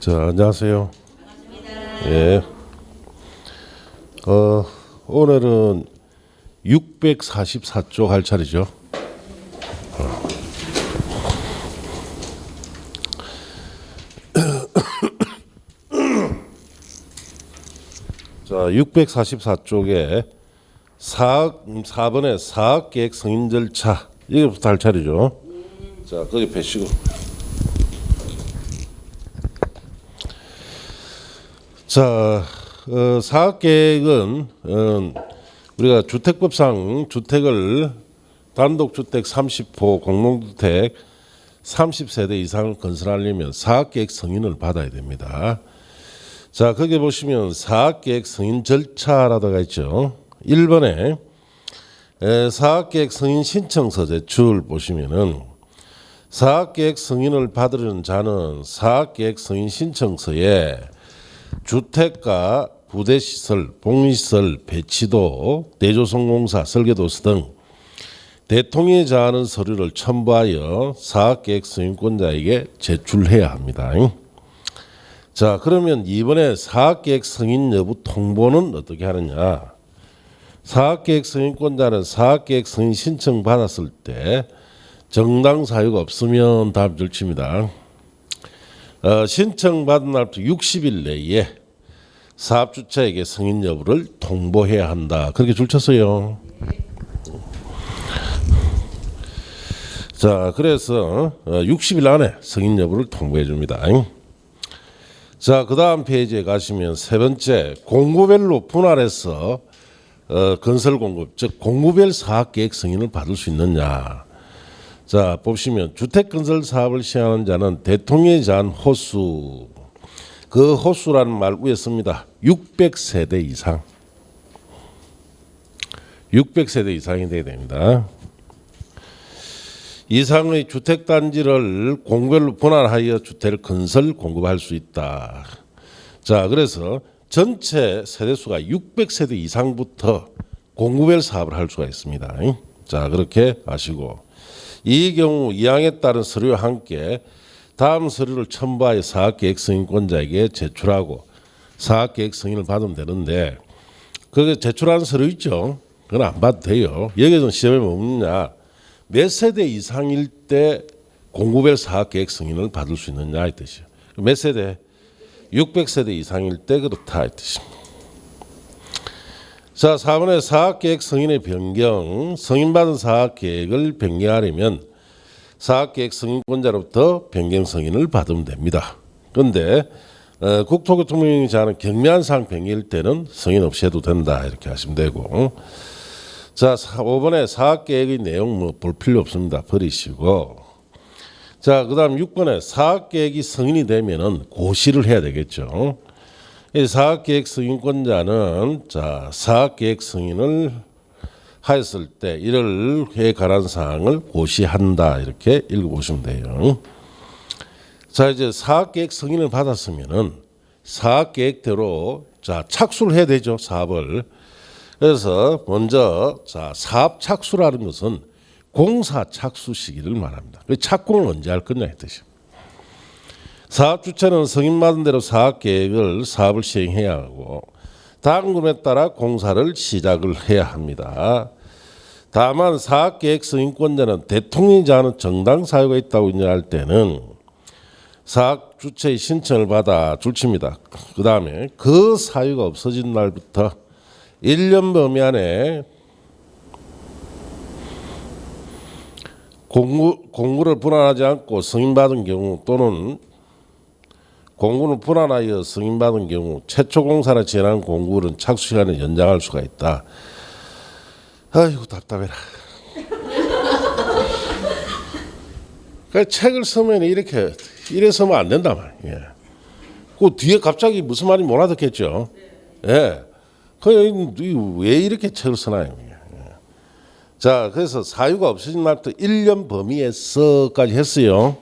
자, 안녕하세요. 예. 오늘은 644쪽 할 차례죠. 자, 644쪽에 4번의 사업계획 승인 절차 이거부터 할 차례죠. 자, 거기 펴시고. 자, 사업계획은 우리가 주택법상 주택을 단독주택 30호, 공동주택 30세대 이상을 건설하려면 사업계획 승인을 받아야 됩니다. 자, 거기 보시면 사업계획 승인 절차라고가 있죠. 1번에 사업계획 승인 신청서 제출 보시면은 사업계획 승인을 받으려는 자는 사업계획 승인 신청서에 주택가, 부대시설, 복리시설, 배치도, 대조성공사, 설계도서 등 대통령이 정하는 서류를 첨부하여 사업계획 승인권자에게 제출해야 합니다. 자, 그러면 이번에 사업계획 승인 여부 통보는 어떻게 하느냐? 사업계획 승인권자는 사업계획 승인 신청 받았을 때 정당 사유가 없으면 다음 절차입니다. 신청받은 날부터 60일 내에 사업주체에게 승인 여부를 통보해야 한다. 그렇게 줄쳤어요. 자, 그래서 60일 안에 승인 여부를 통보해 줍니다. 자, 그 다음 페이지에 가시면 세 번째, 공구별로 분할해서 건설 공급, 즉 공구별 사업계획 승인을 받을 수 있느냐. 자, 보시면 주택건설 사업을 시행하는 자는 대통령이 정한 호수, 그 호수라는 말 위에 씁니다. 600세대 이상. 600세대 이상이 돼야 됩니다. 이상의 주택단지를 공별로 분할하여 주택을 건설 공급할 수 있다. 자, 그래서 전체 세대수가 600세대 이상부터 공구별 사업을 할 수가 있습니다. 자, 그렇게 아시고 이 경우 이항에 따른 서류와 함께 다음 서류를 첨부하여 사업계획 승인권자에게 제출하고 사업계획 승인을 받으면 되는데 그게 제출한 서류 있죠? 그건 안 봐도 돼요. 여기서는 시험에 뭡냐? 몇 세대 이상일 때 공구별 사업계획 승인을 받을 수 있느냐 이 뜻이에요. 몇 세대? 600세대 이상일 때 그렇다 이 뜻입니다. 자, 4번에 사업계획 승인의 변경, 승인받은 사업계획을 변경하려면 사업계획 승인권자로부터 변경 승인을 받으면 됩니다. 그런데 국토교통부이 정하는 경미한 사항 변경일 때는 승인 없이 해도 된다 이렇게 하시면 되고. 자, 5번에 사업계획의 내용 볼 필요 없습니다. 버리시고. 자, 그 다음 6번에 사업계획이 승인이 되면은 고시를 해야 되겠죠. 이 사업계획 승인권자는 자, 사업계획 승인을 하였을 때 이를 해 관한 사항을 고시한다 이렇게 읽어보시면 돼요. 자, 이제 사업계획 승인을 받았으면은 사업계획대로 자, 착수를 해야 되죠. 사업을. 그래서 먼저 자, 사업 착수라는 것은 공사 착수 시기를 말합니다. 착공을 언제 할 거냐 이 뜻이에요. 사업 주체는 승인받은 대로 사업계획을 사업을 시행해야 하고 당금에 따라 공사를 시작을 해야 합니다. 다만 사업계획 승인권자는 대통령이 정하는 정당 사유가 있다고 인정할 때는 사업 주체의 신청을 받아 줄칩니다. 그 다음에 그 사유가 없어진 날부터 1년 범위 안에 공구를 분할하지 않고 승인받은 경우 또는 공구를 분할하여 승인받은 경우 최초 공사를 진행한 공구는 착수 시간을 연장할 수가 있다. 아이고 답답해라. 그 책을 쓰면 이렇게 쓰면 안 된다 말이에요. 그 뒤에 갑자기 무슨 말인지 못 알아듣겠죠. 예. 왜 이렇게 책을 쓰나요? 자, 그래서 사유가 없어진 날부터 1년 범위에서까지 했어요.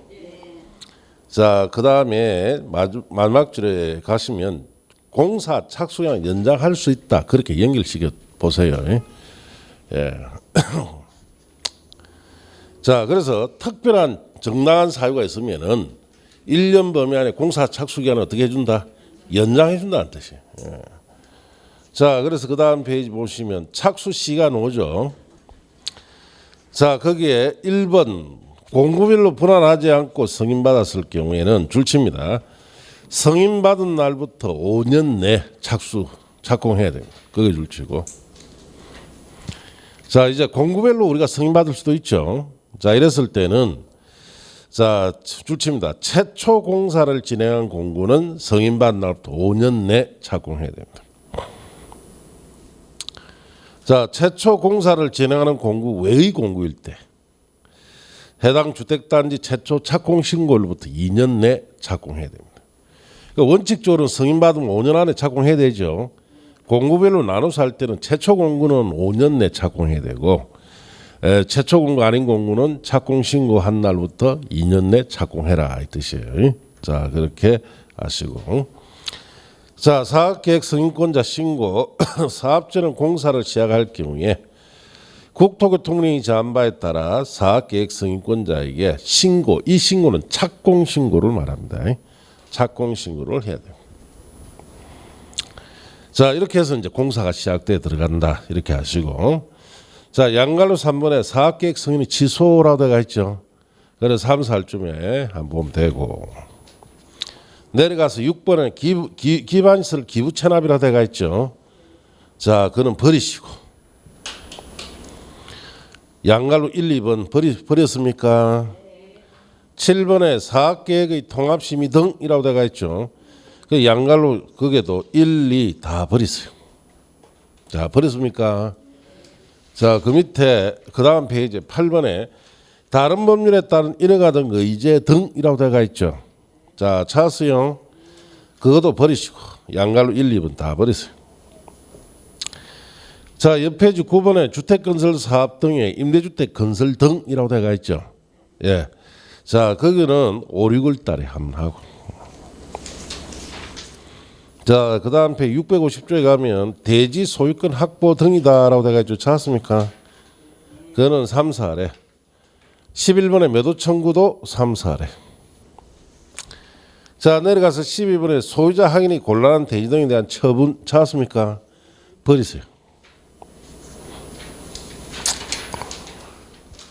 자, 그 다음에 마지막 줄에 가시면 공사 착수량 연장할 수 있다. 그렇게 연결시켜 보세요. 예. 자, 그래서 특별한 정당한 사유가 있으면은 1년 범위 안에 공사 착수 기간을 어떻게 해준다? 연장해 준다는 뜻이. 예. 자, 그래서 그 다음 페이지 보시면 착수 시가 나오죠. 자, 거기에 1번 공구별로 분할하지 않고 승인받았을 경우에는 줄칩니다. 승인받은 날부터 5년 내 착공해야 됩니다. 그게 줄치고. 자, 이제 공구별로 우리가 승인받을 수도 있죠. 자, 이랬을 때는 자, 줄칩니다. 최초 공사를 진행한 공구는 승인받은 날부터 5년 내 착공해야 됩니다. 자, 최초 공사를 진행하는 공구 외의 공구일 때 해당 주택단지 최초 착공 신고일부터 2년 내 착공해야 됩니다. 그러니까 원칙적으로 승인받으면 5년 안에 착공해야 되죠. 공구별로 나눠서 할 때는 최초 공구는 5년 내 착공해야 되고 최초 공구 아닌 공구는 착공 신고한 날부터 2년 내 착공해라 이 뜻이에요. 자, 그렇게 아시고. 자, 사업계획 승인권자 신고 사업 전에 공사를 시작할 경우에 국토교통령이 정한 바에 따라 사업계획 승인권자에게 신고, 이 신고는 착공 신고를 말합니다. 착공 신고를 해야 돼요. 자, 이렇게 해서 이제 공사가 시작돼 들어간다 이렇게 하시고. 자, 양갈로 3번에 사업계획 승인이 취소라고 되어 있죠. 그래서 3, 4쯤에 한번 보면 되고. 내려가서 6번에 기반시설 기부 체납이라고 되어 있죠. 자, 그는 버리시고. 양갈로 1, 2번 버렸습니까? 7번에 사업계획의 통합심의 등이라고 되어 있죠. 그 양갈로 거기에도 1, 2 다 버리세요. 자, 버렸습니까? 자, 그 밑에 그 다음 페이지 8번에 다른 법률에 따른 인허가등 의제 등이라고 되어 있죠. 자, 찾았어요. 그것도 버리시고 양갈로 1, 2번 다 버리세요. 자, 옆 페이지 9번에 주택건설 사업 등의 임대주택 건설 등이라고 되어 있죠. 예. 자, 거기는 5, 6월 달에 한번 하고. 자, 그 다음 페이지 650조에 가면 대지 소유권 확보 등이다라고 되어 있죠. 찾았습니까? 그거는 3, 4례. 11번에 매도 청구도 3, 4례. 자, 내려가서 12번에 소유자 확인이 곤란한 대지 등에 대한 처분 찾았습니까? 버리세요.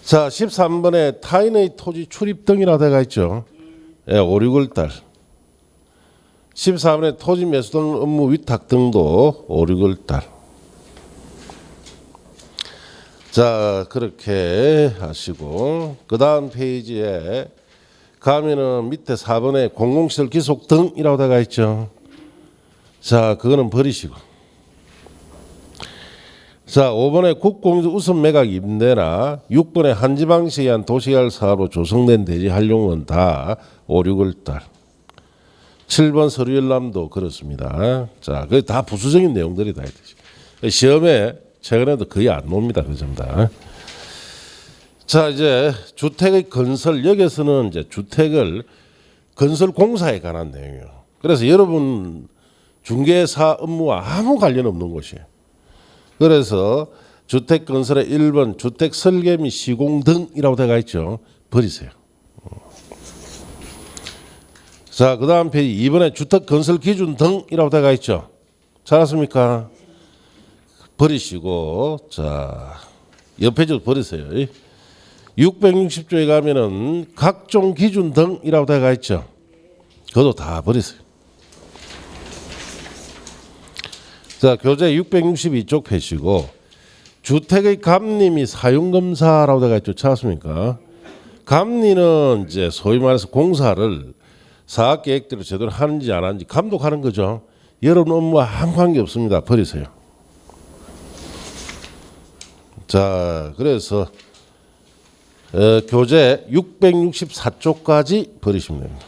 자, 13번에 타인의 토지 출입 등이라고 되어 있죠. 예, 5, 6월 달. 14번에 토지 매수 등 업무 위탁 등도 5, 6월 달. 자, 그렇게 하시고 그 다음 페이지에 가면은 밑에 4번에 공공시설 기속 등이라고 되어 있죠. 자, 그거는 버리시고. 자, 5번에 국공유지 우선 매각 임대나 6번에 한지방시에 의한 도시개발 사업으로 조성된 대지 활용은 다 5, 6월 달. 7번 서류열람도 그렇습니다. 자, 그게 다 부수적인 내용들이다. 시험에 최근에도 거의 안 놉니다. 그 점 다. 자, 이제 주택의 건설, 여기에서는 이제 주택을 건설 공사에 관한 내용이에요. 그래서 여러분 중개사 업무와 아무 관련 없는 곳이에요. 그래서 주택 건설의 1번 주택 설계 및 시공 등이라고 되어 있죠. 버리세요. 자, 그 다음 페이지 2번에 주택 건설 기준 등이라고 되어 있죠. 찾았습니까? 버리시고, 자, 옆 페이지도 버리세요. 660조에 가면은 각종 기준 등이라고 되어 있죠. 그것도 다 버리세요. 자, 교재 662쪽 펴시고 주택의 감리 및 사용검사라고 되어 있죠. 찾았습니까? 감리는 이제 소위 말해서 공사를 사업계획대로 제대로 하는지 안 하는지 감독하는 거죠. 여러분 업무와 아무 관계 없습니다. 버리세요. 자, 그래서 교재 664쪽까지 버리시면 됩니다.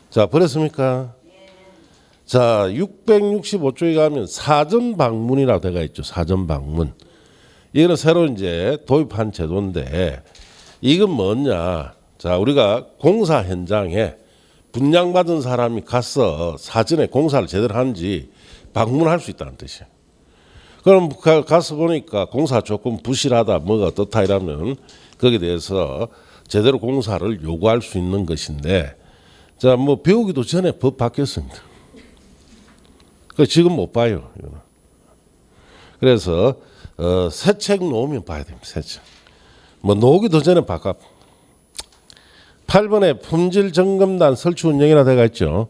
자, 버렸습니까? 자, 665쪽에 가면 사전 방문이라고 되어 있죠. 사전 방문. 이거는 새로 이제 도입한 제도인데 이건 뭐냐? 자, 우리가 공사 현장에 분양받은 사람이 가서 사전에 공사를 제대로 하는지 방문할 수 있다는 뜻이에요. 그럼 가서 보니까 공사 조금 부실하다, 뭐가 어떻다 이러면 거기에 대해서 제대로 공사를 요구할 수 있는 것인데 자, 뭐 배우기도 전에 법 바뀌었습니다. 그 지금 못 봐요. 이거는. 그래서 새 책 놓으면 봐야 됩니다. 새 책. 뭐 놓기도 전에 바꿔. 8번에 품질 점검단 설치 운영이라 되어 있죠.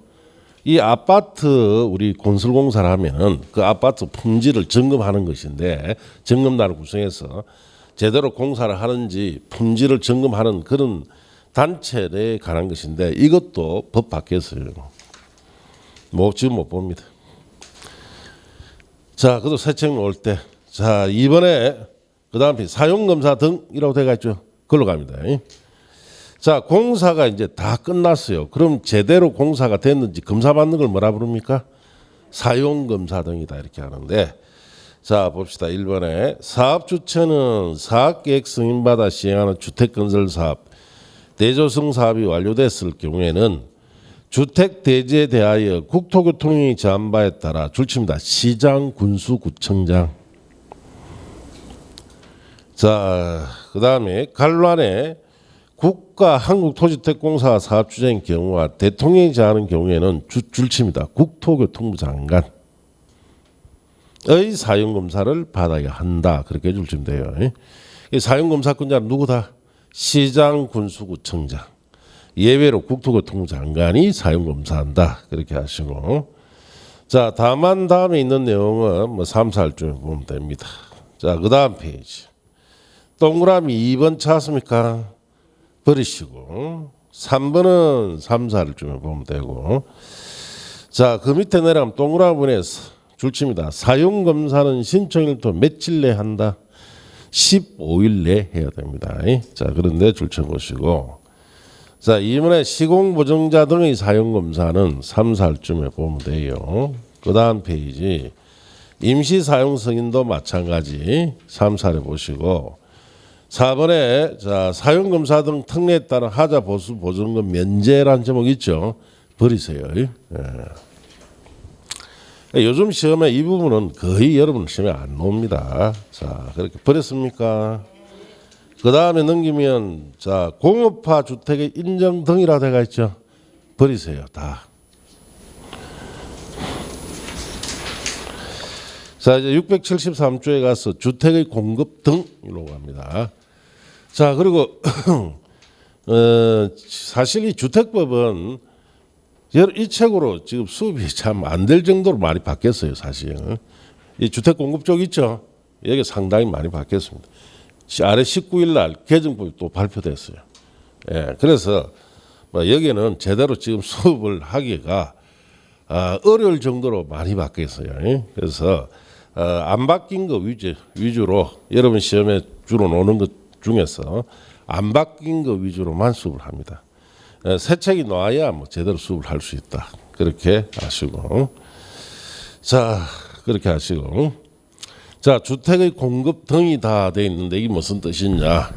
이 아파트 우리 건설공사를 하면은 그 아파트 품질을 점검하는 것인데 점검단을 구성해서 제대로 공사를 하는지 품질을 점검하는 그런 단체에 관한 것인데 이것도 법 바뀌었어요. 뭐 지금 못 봅니다. 자, 그래도 새 책 놓을 때, 자 이번에 그 다음에 사용검사 등이라고 되어 있죠. 그걸로 갑니다. 자, 공사가 이제 다 끝났어요. 그럼 제대로 공사가 됐는지 검사받는 걸 뭐라 부릅니까? 사용검사 등이다 이렇게 하는데, 자 봅시다. 1번에 사업주체는 사업계획 승인받아 시행하는 주택건설사업 대조성 사업이 완료됐을 경우에는 주택대지에 대하여 국토교통령이 제한 바에 따라 줄칩니다. 시장, 군수, 구청장. 자, 그 다음에 관란에 국가 한국토지택공사 사업주체인 경우와 대통령이 제한하는 경우에는 줄칩니다. 국토교통부 장관의 사용검사를 받아야 한다. 그렇게 줄치면 돼요. 사용검사권자는 누구다? 시장, 군수, 구청장. 예외로 국토교통부 장관이 사용검사한다. 그렇게 하시고. 자, 다만 다음에 있는 내용은 뭐 3, 4줄 보면 됩니다. 자, 그 다음 페이지. 동그라미 2번 찾았습니까? 버리시고 3번은 3, 4를 좀 보면 되고. 자, 그 밑에 내려가면 동그라미에서 줄칩니다. 사용검사는 신청일부터 며칠 내에 한다? 15일 내에 해야 됩니다. 자, 그런데 줄쳐보시고. 자, 이번에 시공보증자 등의 사용검사는 3, 4쯤에 보면 돼요. 그 다음 페이지 임시사용승인도 마찬가지 3, 4를 보시고 4번에 자, 사용검사 등 특례에 따른 하자 보수 보증금 면제라는 제목 있죠. 버리세요. 요즘 시험에 이 부분은 거의 여러분 시험에 안 나옵니다. 자, 그렇게 버렸습니까? 그 다음에 넘기면 자, 공업화 주택의 인정 등이라 되어 있죠. 버리세요. 다. 자, 이제 673조에 가서 주택의 공급 등으로 갑니다. 자, 그리고 사실 이 주택법은 이 책으로 지금 수업이 참 안 될 정도로 많이 바뀌었어요. 사실 이 주택 공급 쪽 있죠. 여기 상당히 많이 바뀌었습니다. 아래 19일 날 개정법이 또 발표됐어요. 예, 그래서 뭐 여기는 제대로 지금 수업을 하기가 어려울 정도로 많이 바뀌었어요. 그래서 안 바뀐 거 위주로 여러분 시험에 주로 노는 것 중에서 안 바뀐 거 위주로만 수업을 합니다. 새 책이 나와야 뭐 제대로 수업을 할 수 있다. 그렇게 하시고. 자, 그렇게 하시고. 자, 주택의 공급 등이 다 돼 있는데 이게 무슨 뜻이냐?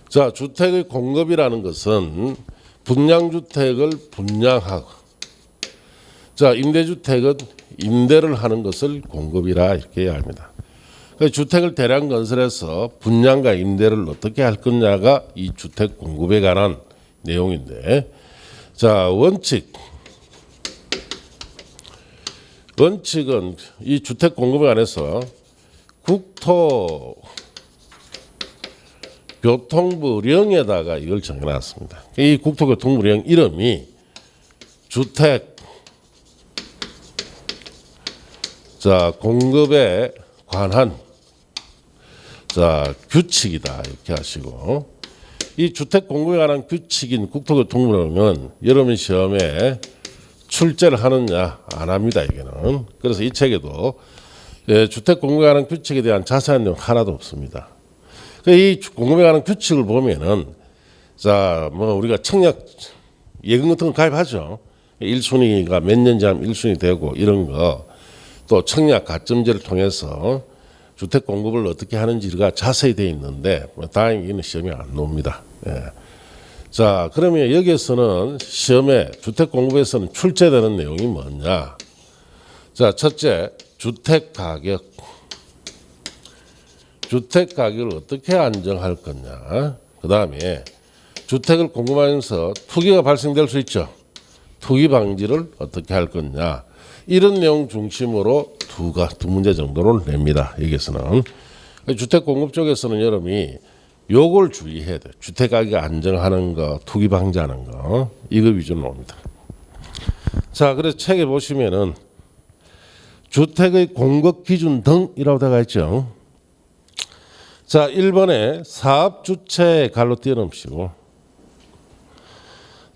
자, 주택의 공급이라는 것은 분양주택을 분양하고, 자, 임대주택은 임대를 하는 것을 공급이라 이렇게 해야 합니다. 주택을 대량 건설해서 분양과 임대를 어떻게 할 거냐가 이 주택 공급에 관한 내용인데, 자, 원칙은 이 주택 공급에 관해서 국토교통부령에다가 이걸 정해놨습니다. 이 국토교통부령 이름이 주택 자 공급에 관한 자 규칙이다 이렇게 하시고, 이 주택 공급에 관한 규칙인 국토교통부령은 여러분 시험에 출제를 하느냐 안 합니다. 이게는. 그래서 이 책에도 주택 공급에 관한 규칙에 대한 자세한 내용 하나도 없습니다. 이 공급에 관한 규칙을 보면은 자 뭐 우리가 청약 예금 같은 거 가입하죠. 1순위가 몇 년 지나면 1순위 되고 이런 거, 또 청약 가점제를 통해서 주택 공급을 어떻게 하는지가 자세히 되어 있는데 다행히 이는 시험에 안 나옵니다. 예. 자, 그러면 여기에서는 시험에 주택 공급에서는 출제되는 내용이 뭐냐? 자, 첫째, 주택 가격. 주택 가격을 어떻게 안정할 거냐. 그 다음에 주택을 공급하면서 투기가 발생될 수 있죠. 투기 방지를 어떻게 할 거냐. 이런 내용 중심으로 두 문제 정도를 냅니다. 여기서는. 주택 공급 쪽에서는 여러분이 요걸 주의해야 돼요. 주택 가격 안정하는 거, 투기 방지하는 거. 이거 위주로 옵니다. 자, 그래서 책에 보시면은 주택의 공급 기준 등이라고 되어 있죠. 자, 1번에 사업주체 갈로 띄어넣으시고,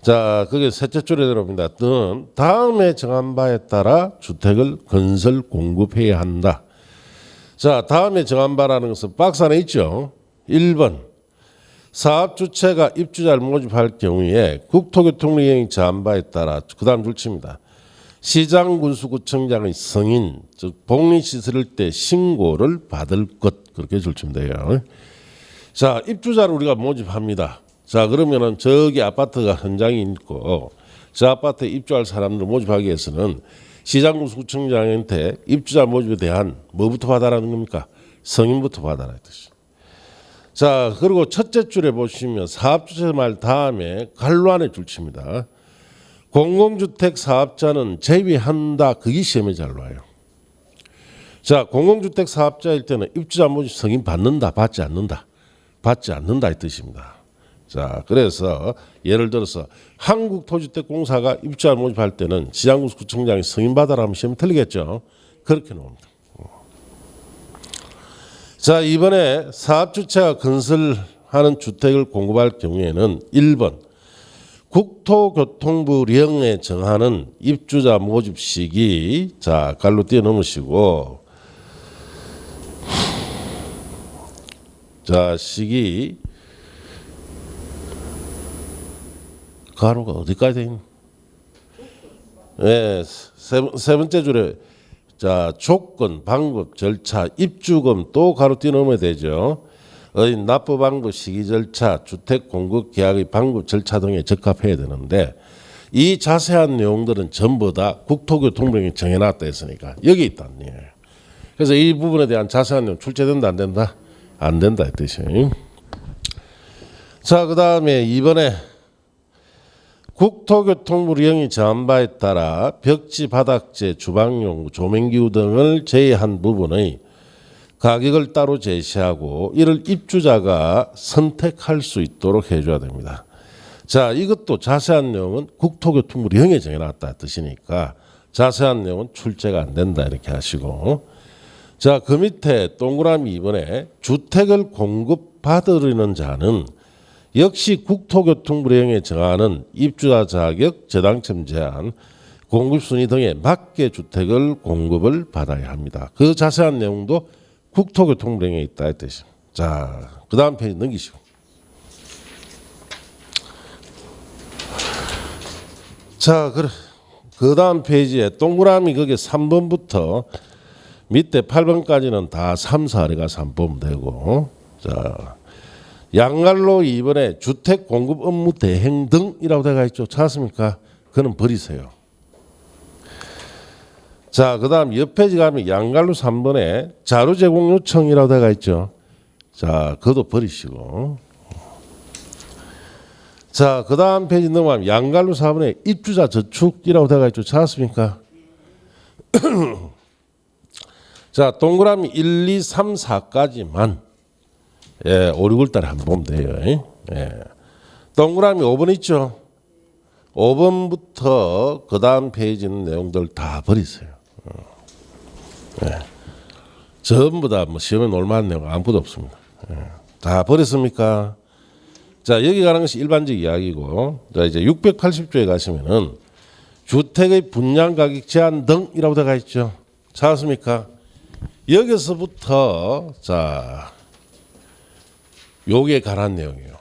자, 그게 셋째 줄에 들어옵니다. 등 다음에 정한 바에 따라 주택을 건설 공급해야 한다. 자, 다음에 정한 바라는 것은 박스 안에 있죠. 1번 사업주체가 입주자를 모집할 경우에 국토교통부령이 정한 바에 따라 그 다음 줄칩니다. 시장군수구청장의 승인, 즉 복리시설일 때 신고를 받을 것, 그렇게 줄치면 돼요. 자, 입주자를 우리가 모집합니다. 자, 그러면은 저기 아파트가 현장이 있고 저 아파트에 입주할 사람들을 모집하기 위해서는 시장군수구청장한테 입주자 모집에 대한 뭐부터 받아라는 겁니까? 승인부터 받아라 뜻이. 자, 그리고 첫째 줄에 보시면 사업주체 말 다음에 갈로 안에 줄칩니다. 공공주택 사업자는 제외한다. 그게 시험에 잘 나와요. 자, 공공주택 사업자일 때는 입주자 모집 승인 받는다, 받지 않는다. 받지 않는다 이 뜻입니다. 자, 그래서 예를 들어서 한국토지주택공사가 입주자 모집할 때는 시장군수구청장이 승인 받아라 하면 시험 틀리겠죠. 그렇게 나옵니다. 자, 이번에 사업주체가 건설하는 주택을 공급할 경우에는 1번 국토교통부령에 정하는 입주자 모집 시기, 자, 갈로 띄어 넣으시고, 자, 시기 가로가 어디까지 돼 있나? 네, 세 번째 줄에 자, 조건, 방법, 절차, 입주금 또 가로 띄어 넣으면 되죠. 납부 방법, 시기 절차, 주택 공급 계약의 방법, 절차 등에 적합해야 되는데 이 자세한 내용들은 전부 다 국토교통부령이 정해놨다 했으니까 여기 있다는 얘기예요. 그래서 이 부분에 대한 자세한 내용 출제된다 안 된다? 안 된다 이 뜻이에요. 자, 그 다음에 이번에 국토교통부령이 정한 바에 따라 벽지, 바닥재, 주방용, 조명기구 등을 제외한 부분의 가격을 따로 제시하고 이를 입주자가 선택할 수 있도록 해줘야 됩니다. 자, 이것도 자세한 내용은 국토교통부령에 정해놨다 뜻이니까 자세한 내용은 출제가 안 된다 이렇게 하시고, 자, 그 밑에 동그라미 2번에 주택을 공급받으려는 자는 역시 국토교통부령에 정하는 입주자 자격, 저당첨 제한, 공급순위 등에 맞게 주택을 공급을 받아야 합니다. 그 자세한 내용도 국토교통부령에 있다 이 뜻이죠. 자, 그 다음 페이지 넘기시고. 자, 그 다음 페이지에 동그라미 거기에 3번부터 밑에 8번까지는 다 3, 4례가 3번 되고, 자, 양갈로 2번에 주택 공급 업무 대행 등이라고 되어 있죠. 찾았습니까? 그는 버리세요. 자, 그 다음 옆 페이지 가면 양갈로 3번에 자료 제공 요청이라고 되어 있죠. 자, 그것도 버리시고. 자, 그 다음 페이지 넘어가면 양갈로 4번에 입주자 저축이라고 되어 있죠. 찾았습니까? 자, 동그라미 1, 2, 3, 4까지만 5, 6월 달에 한번 보면 돼요. 예. 동그라미 5번 있죠. 5번부터 그 다음 페이지 있는 내용들 다 버리세요. 예. 전부 다 뭐 시험에 놀만한 내용 아무것도 없습니다. 예. 다 버렸습니까? 자, 여기 가는 것이 일반적 이야기고, 자, 이제 680조에 가시면은 주택의 분양 가격 제한 등이라고 되어 있죠. 찾았습니까? 여기서부터 자, 요게 관한 내용이에요.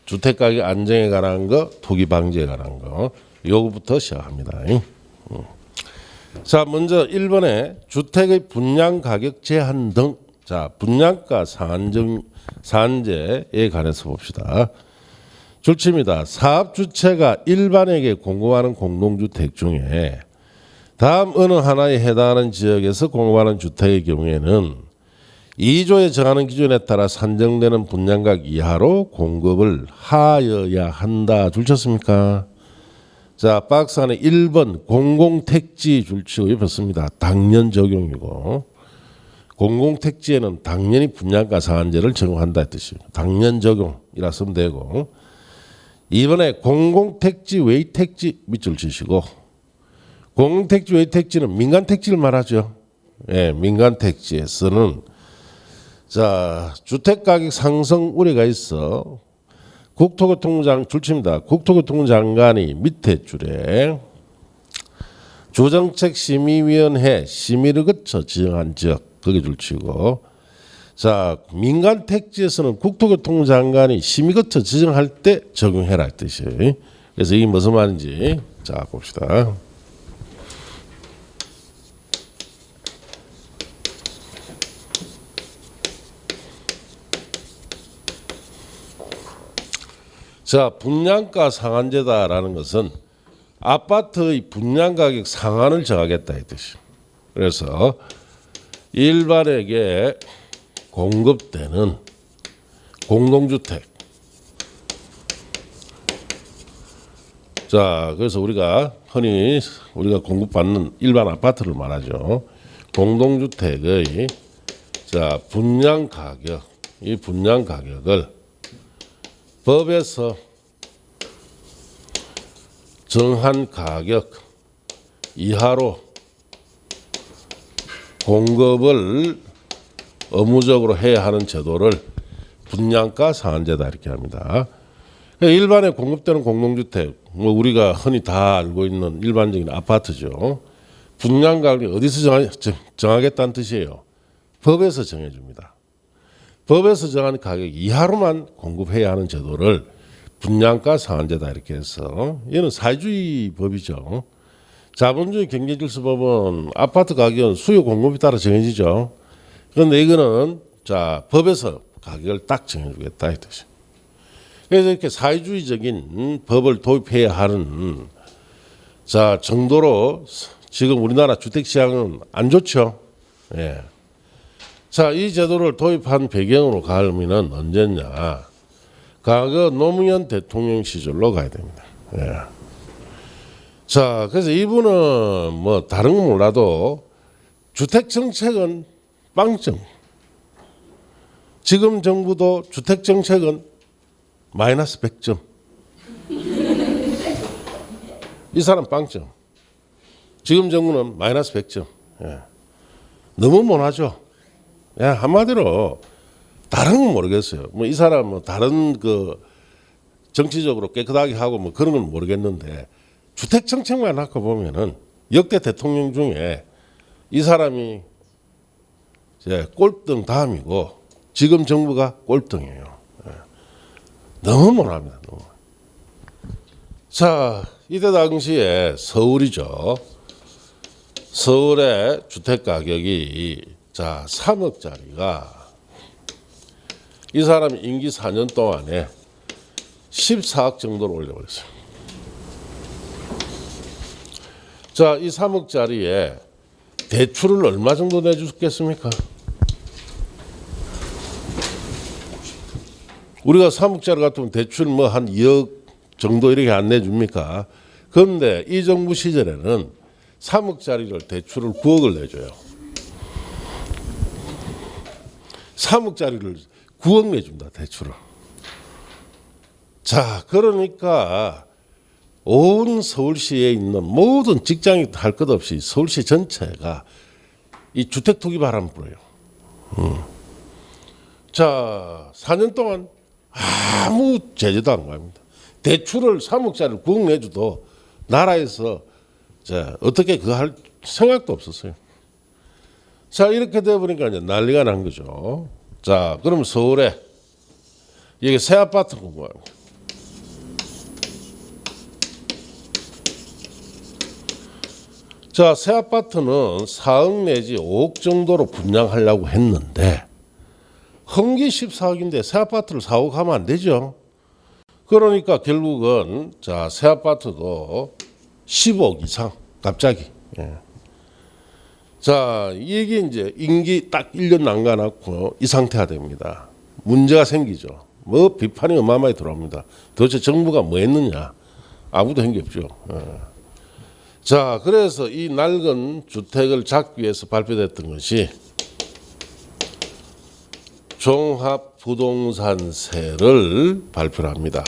주택 가격 안정에 관한 거, 투기 방지에 관한 거, 요거부터 시작합니다. 자, 먼저 1번에 주택의 분양 가격 제한 등, 자, 분양가 상한제에 관해서 봅시다. 줄칩니다. 사업주체가 일반에게 공급하는 공동주택 중에 다음 어느 하나에 해당하는 지역에서 공급하는 주택의 경우에는 2조에 정하는 기준에 따라 산정되는 분양가격 이하로 공급을 하여야 한다. 줄쳤습니까? 자, 박스 안에 1번 공공택지 줄치고 옆에 씁니다. 당연 적용이고, 공공택지에는 당연히 분양가 상한제를 적용한다 뜻이에요. 당연 적용이라 쓰면 되고, 이번에 공공택지 외택지 밑줄 치시고, 공공택지 외택지는 민간택지를 말하죠. 예, 민간택지에서는 자, 주택가격 상승 우려가 있어 국토교통부장 줄칩니다. 국토교통부 장관이 밑에 줄에 주정책심의위원회 심의를 거쳐 지정한 지역 거기 줄치고, 자, 민간택지에서는 국토교통부 장관이 심의 거쳐 지정할 때 적용해라 뜻이. 그래서 이게 무슨 말인지 자 봅시다. 자, 분양가 상한제다라는 것은 아파트의 분양가격 상한을 정하겠다 이 뜻이에요. 그래서 일반에게 공급되는 공동주택, 자, 그래서 우리가 흔히 우리가 공급받는 일반 아파트를 말하죠. 공동주택의 자 분양가격, 이 분양가격을 법에서 정한 가격 이하로 공급을 의무적으로 해야 하는 제도를 분양가 상한제다 이렇게 합니다. 일반에 공급되는 공동주택, 뭐 우리가 흔히 다 알고 있는 일반적인 아파트죠. 분양가격이 어디서 정하겠다는 뜻이에요. 법에서 정해줍니다. 법에서 정하는 가격 이하로만 공급해야 하는 제도를 분양가 상한제다 이렇게 해서, 얘는 사회주의 법이죠. 자본주의 경제질서법은 아파트 가격은 수요 공급에 따라 정해지죠. 그런데 이거는 자 법에서 가격을 딱 정해주겠다 이 뜻이. 그래서 이렇게 사회주의적인 법을 도입해야 하는 자 정도로 지금 우리나라 주택 시장은 안 좋죠. 예. 자, 이 제도를 도입한 배경으로 가면은 언제냐? 과거 노무현 대통령 시절로 가야 됩니다. 예. 자, 그래서 이분은 뭐 다른 건 몰라도 주택 정책은 빵점. 지금 정부도 주택 정책은 마이너스 100점. 이 사람 빵점. 지금 정부는 마이너스 100점. 예. 너무 못하죠. 예, 한마디로 다른 건 모르겠어요. 뭐 이 사람 뭐 다른 그 정치적으로 깨끗하게 하고 뭐 그런 건 모르겠는데 주택 정책만 놓고 보면은 역대 대통령 중에 이 사람이 이제 꼴등 다음이고 지금 정부가 꼴등이에요. 예. 너무 못합니다. 너무. 자, 이때 당시에 서울이죠. 서울의 주택 가격이 자 3억짜리가 이 사람이 임기 4년 동안에 14억 정도로 올려버렸어요. 자, 이 3억짜리에 대출을 얼마 정도 내주겠습니까? 우리가 3억짜리 같으면 대출 뭐 한 2억 정도 이렇게 안 내줍니까? 그런데 이 정부 시절에는 3억짜리를 대출을 9억을 내줘요. 3억짜리를 9억 내준다 대출을. 자, 그러니까 온 서울시에 있는 모든 직장이 할 것 없이 서울시 전체가 이 주택 투기 바람 불어요. 자, 4년 동안 아무 제재도 안 갑니다. 대출을 3억짜리를 9억 내줘도 나라에서 자, 어떻게 그거 할 생각도 없었어요. 자, 이렇게 되어버리니까 이제 난리가 난 거죠. 자, 그럼 서울에 여기 새 아파트 공부합니다. 자, 새 아파트는 4억 내지 5억 정도로 분양하려고 했는데 헌기 14억인데 새 아파트를 4억 하면 안 되죠. 그러니까 결국은 자, 새 아파트도 15억 이상 갑자기. 예. 자, 이게 이제 임기 딱 1년 남겨놓고 이 상태가 됩니다. 문제가 생기죠. 뭐 비판이 어마어마하게 들어옵니다. 도대체 정부가 뭐 했느냐? 아무도 한 게 없죠. 자, 그래서 이 낡은 주택을 잡기 위해서 발표됐던 것이 종합부동산세를 발표를 합니다.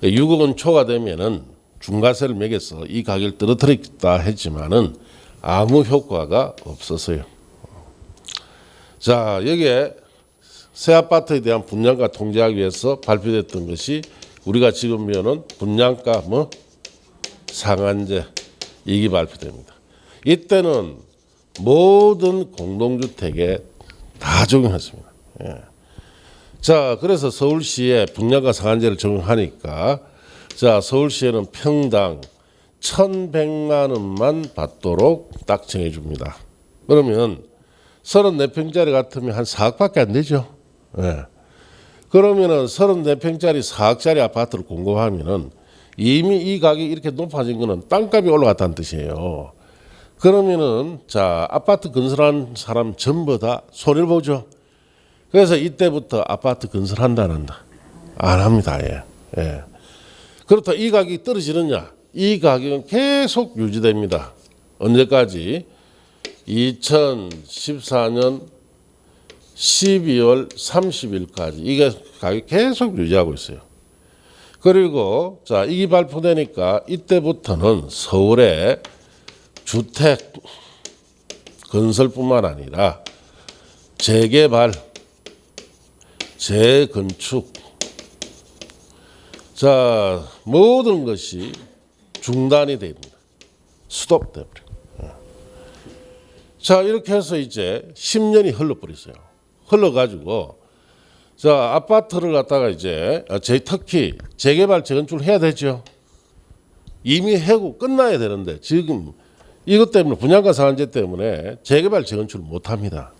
6억 원 초과되면은 중과세를 매겨서 이 가격을 떨어뜨리겠다 했지만은 아무 효과가 없었어요. 자, 여기에 새 아파트에 대한 분양가 통제하기 위해서 발표됐던 것이 우리가 지금 배우는 분양가 상한제 이게 발표됩니다. 이때는 모든 공동주택에 다 적용했습니다. 자, 그래서 서울시에 분양가 상한제를 적용하니까 자, 서울시에는 평당 1,100만 원만 받도록 딱 정해줍니다. 그러면 34평짜리 같으면 한 4억밖에 안 되죠. 그러면은 34평짜리 4억짜리 아파트를 공급하면은 이미 이 가격이 이렇게 높아진 거는 땅값이 올라갔다는 뜻이에요. 그러면은 자, 아파트 건설한 사람 전부 다 손해를 보죠. 그래서 이때부터 아파트 건설한다 안 한다? 안 합니다. 그렇다 이 가격이 떨어지느냐? 이 가격은 계속 유지됩니다. 언제까지? 2014년 12월 30일까지 이게 가격이 계속 유지하고 있어요. 그리고 자, 이게 발표되니까 이때부터는 서울에 주택 건설뿐만 아니라 재개발, 재건축, 자, 모든 것이 중단이 됩니다. 스톱돼 버려. 자, 이렇게 해서 이제 10년이 흘러버렸어요. 흘러가지고 자, 아파트를 갖다가 이제 특히 재개발, 재건축을 해야 되죠. 이미 해고 끝나야 되는데 지금 이것 때문에 분양가 상한제 때문에 재개발, 재건축을 못합니다.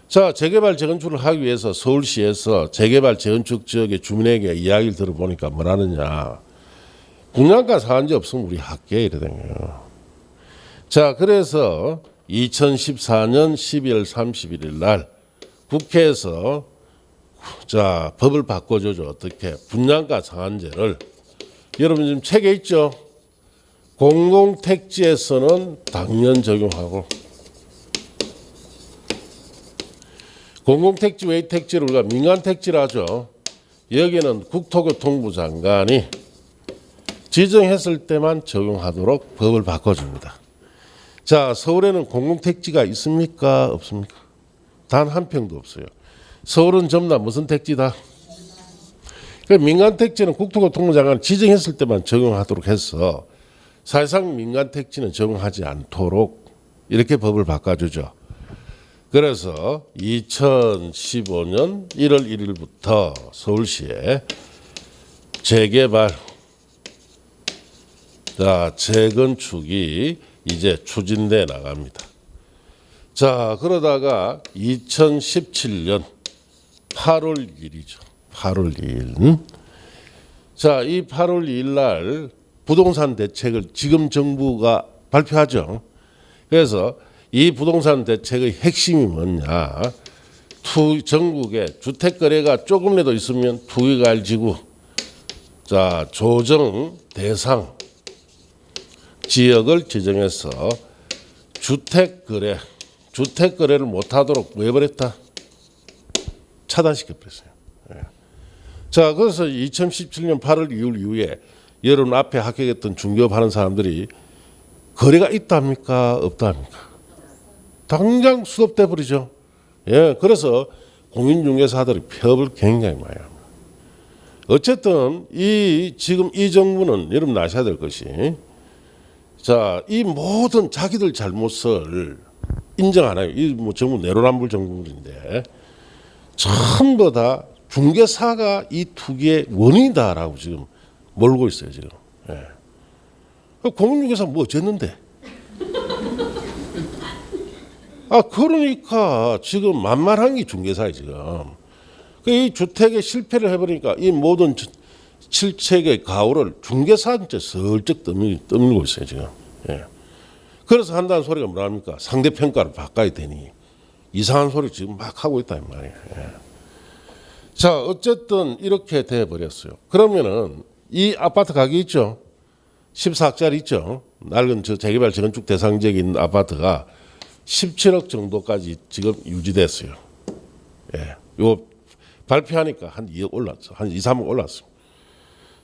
자, 재개발, 재건축을 하기 위해서 서울시에서 재개발, 재건축 지역의 주민에게 이야기를 들어보니까 뭐라느냐. 분양가 상한제 없으면 우리 할게 이래 된 거예요. 자, 그래서 2014년 12월 31일 날 국회에서 자, 법을 바꿔줘죠. 어떻게? 분양가 상한제를 여러분 지금 책에 있죠. 공공택지에서는 당연 적용하고 공공택지 외의 택지를 우리가 민간택지라 하죠. 여기는 국토교통부 장관이 지정했을 때만 적용하도록 법을 바꿔줍니다. 자, 서울에는 공공택지가 있습니까? 없습니까? 단 한 평도 없어요. 서울은 전부 다 무슨 택지다? 그러니까 민간택지는 국토교통부 장관이 지정했을 때만 적용하도록 해서 사실상 민간택지는 적용하지 않도록 이렇게 법을 바꿔주죠. 그래서 2015년 1월 1일부터 서울시에 재개발, 자, 재건축이 이제 추진돼 나갑니다. 자, 그러다가 2017년 8월 2일이죠. 8월 2일. 자, 이 8월 2일 날 부동산 대책을 지금 정부가 발표하죠. 그래서 이 부동산 대책의 핵심이 뭐냐? 전국에 주택 거래가 조금이라도 있으면 투기과열지구, 자, 조정 대상 지역을 지정해서 주택 거래를 못하도록 왜 버렸다? 차단시켜버렸어요. 자, 그래서 2017년 8월 2일 이후에 여러분 앞에 합격했던 중개업하는 사람들이 거래가 있답니까? 없답니까? 당장 수업돼 버리죠. 그래서 공인중개사들이 폐업을 굉장히 많이 합니다. 어쨌든 지금 이 정부는 여러분 아셔야 될 것이 자, 이 모든 자기들 잘못을 인정 안 해요. 이 뭐 정부 내로남불 정부인데 전부 다 중개사가 이 투기의 원인이다라고 지금 몰고 있어요 지금. 공인중개사 뭐 어쨌는데? 그러니까 지금 만만한 게 중개사예요 지금. 이 주택에 실패를 해버리니까 이 모든 실책의 가오를 중개사한테 슬쩍 떠밀고 있어요 지금. 그래서 한다는 소리가 뭐랍니까? 상대평가를 바꿔야 되니 이상한 소리 지금 막 하고 있다 이 말이에요. 예. 자, 어쨌든 이렇게 돼버렸어요. 그러면은 이 아파트 가격 있죠? 14억짜리 있죠? 낡은 저 재개발 재건축 대상 지역에 있는 아파트가 17억 정도까지 지금 유지됐어요. 예. 요 발표하니까 한 2억 올랐어. 한 2, 3억 올랐어.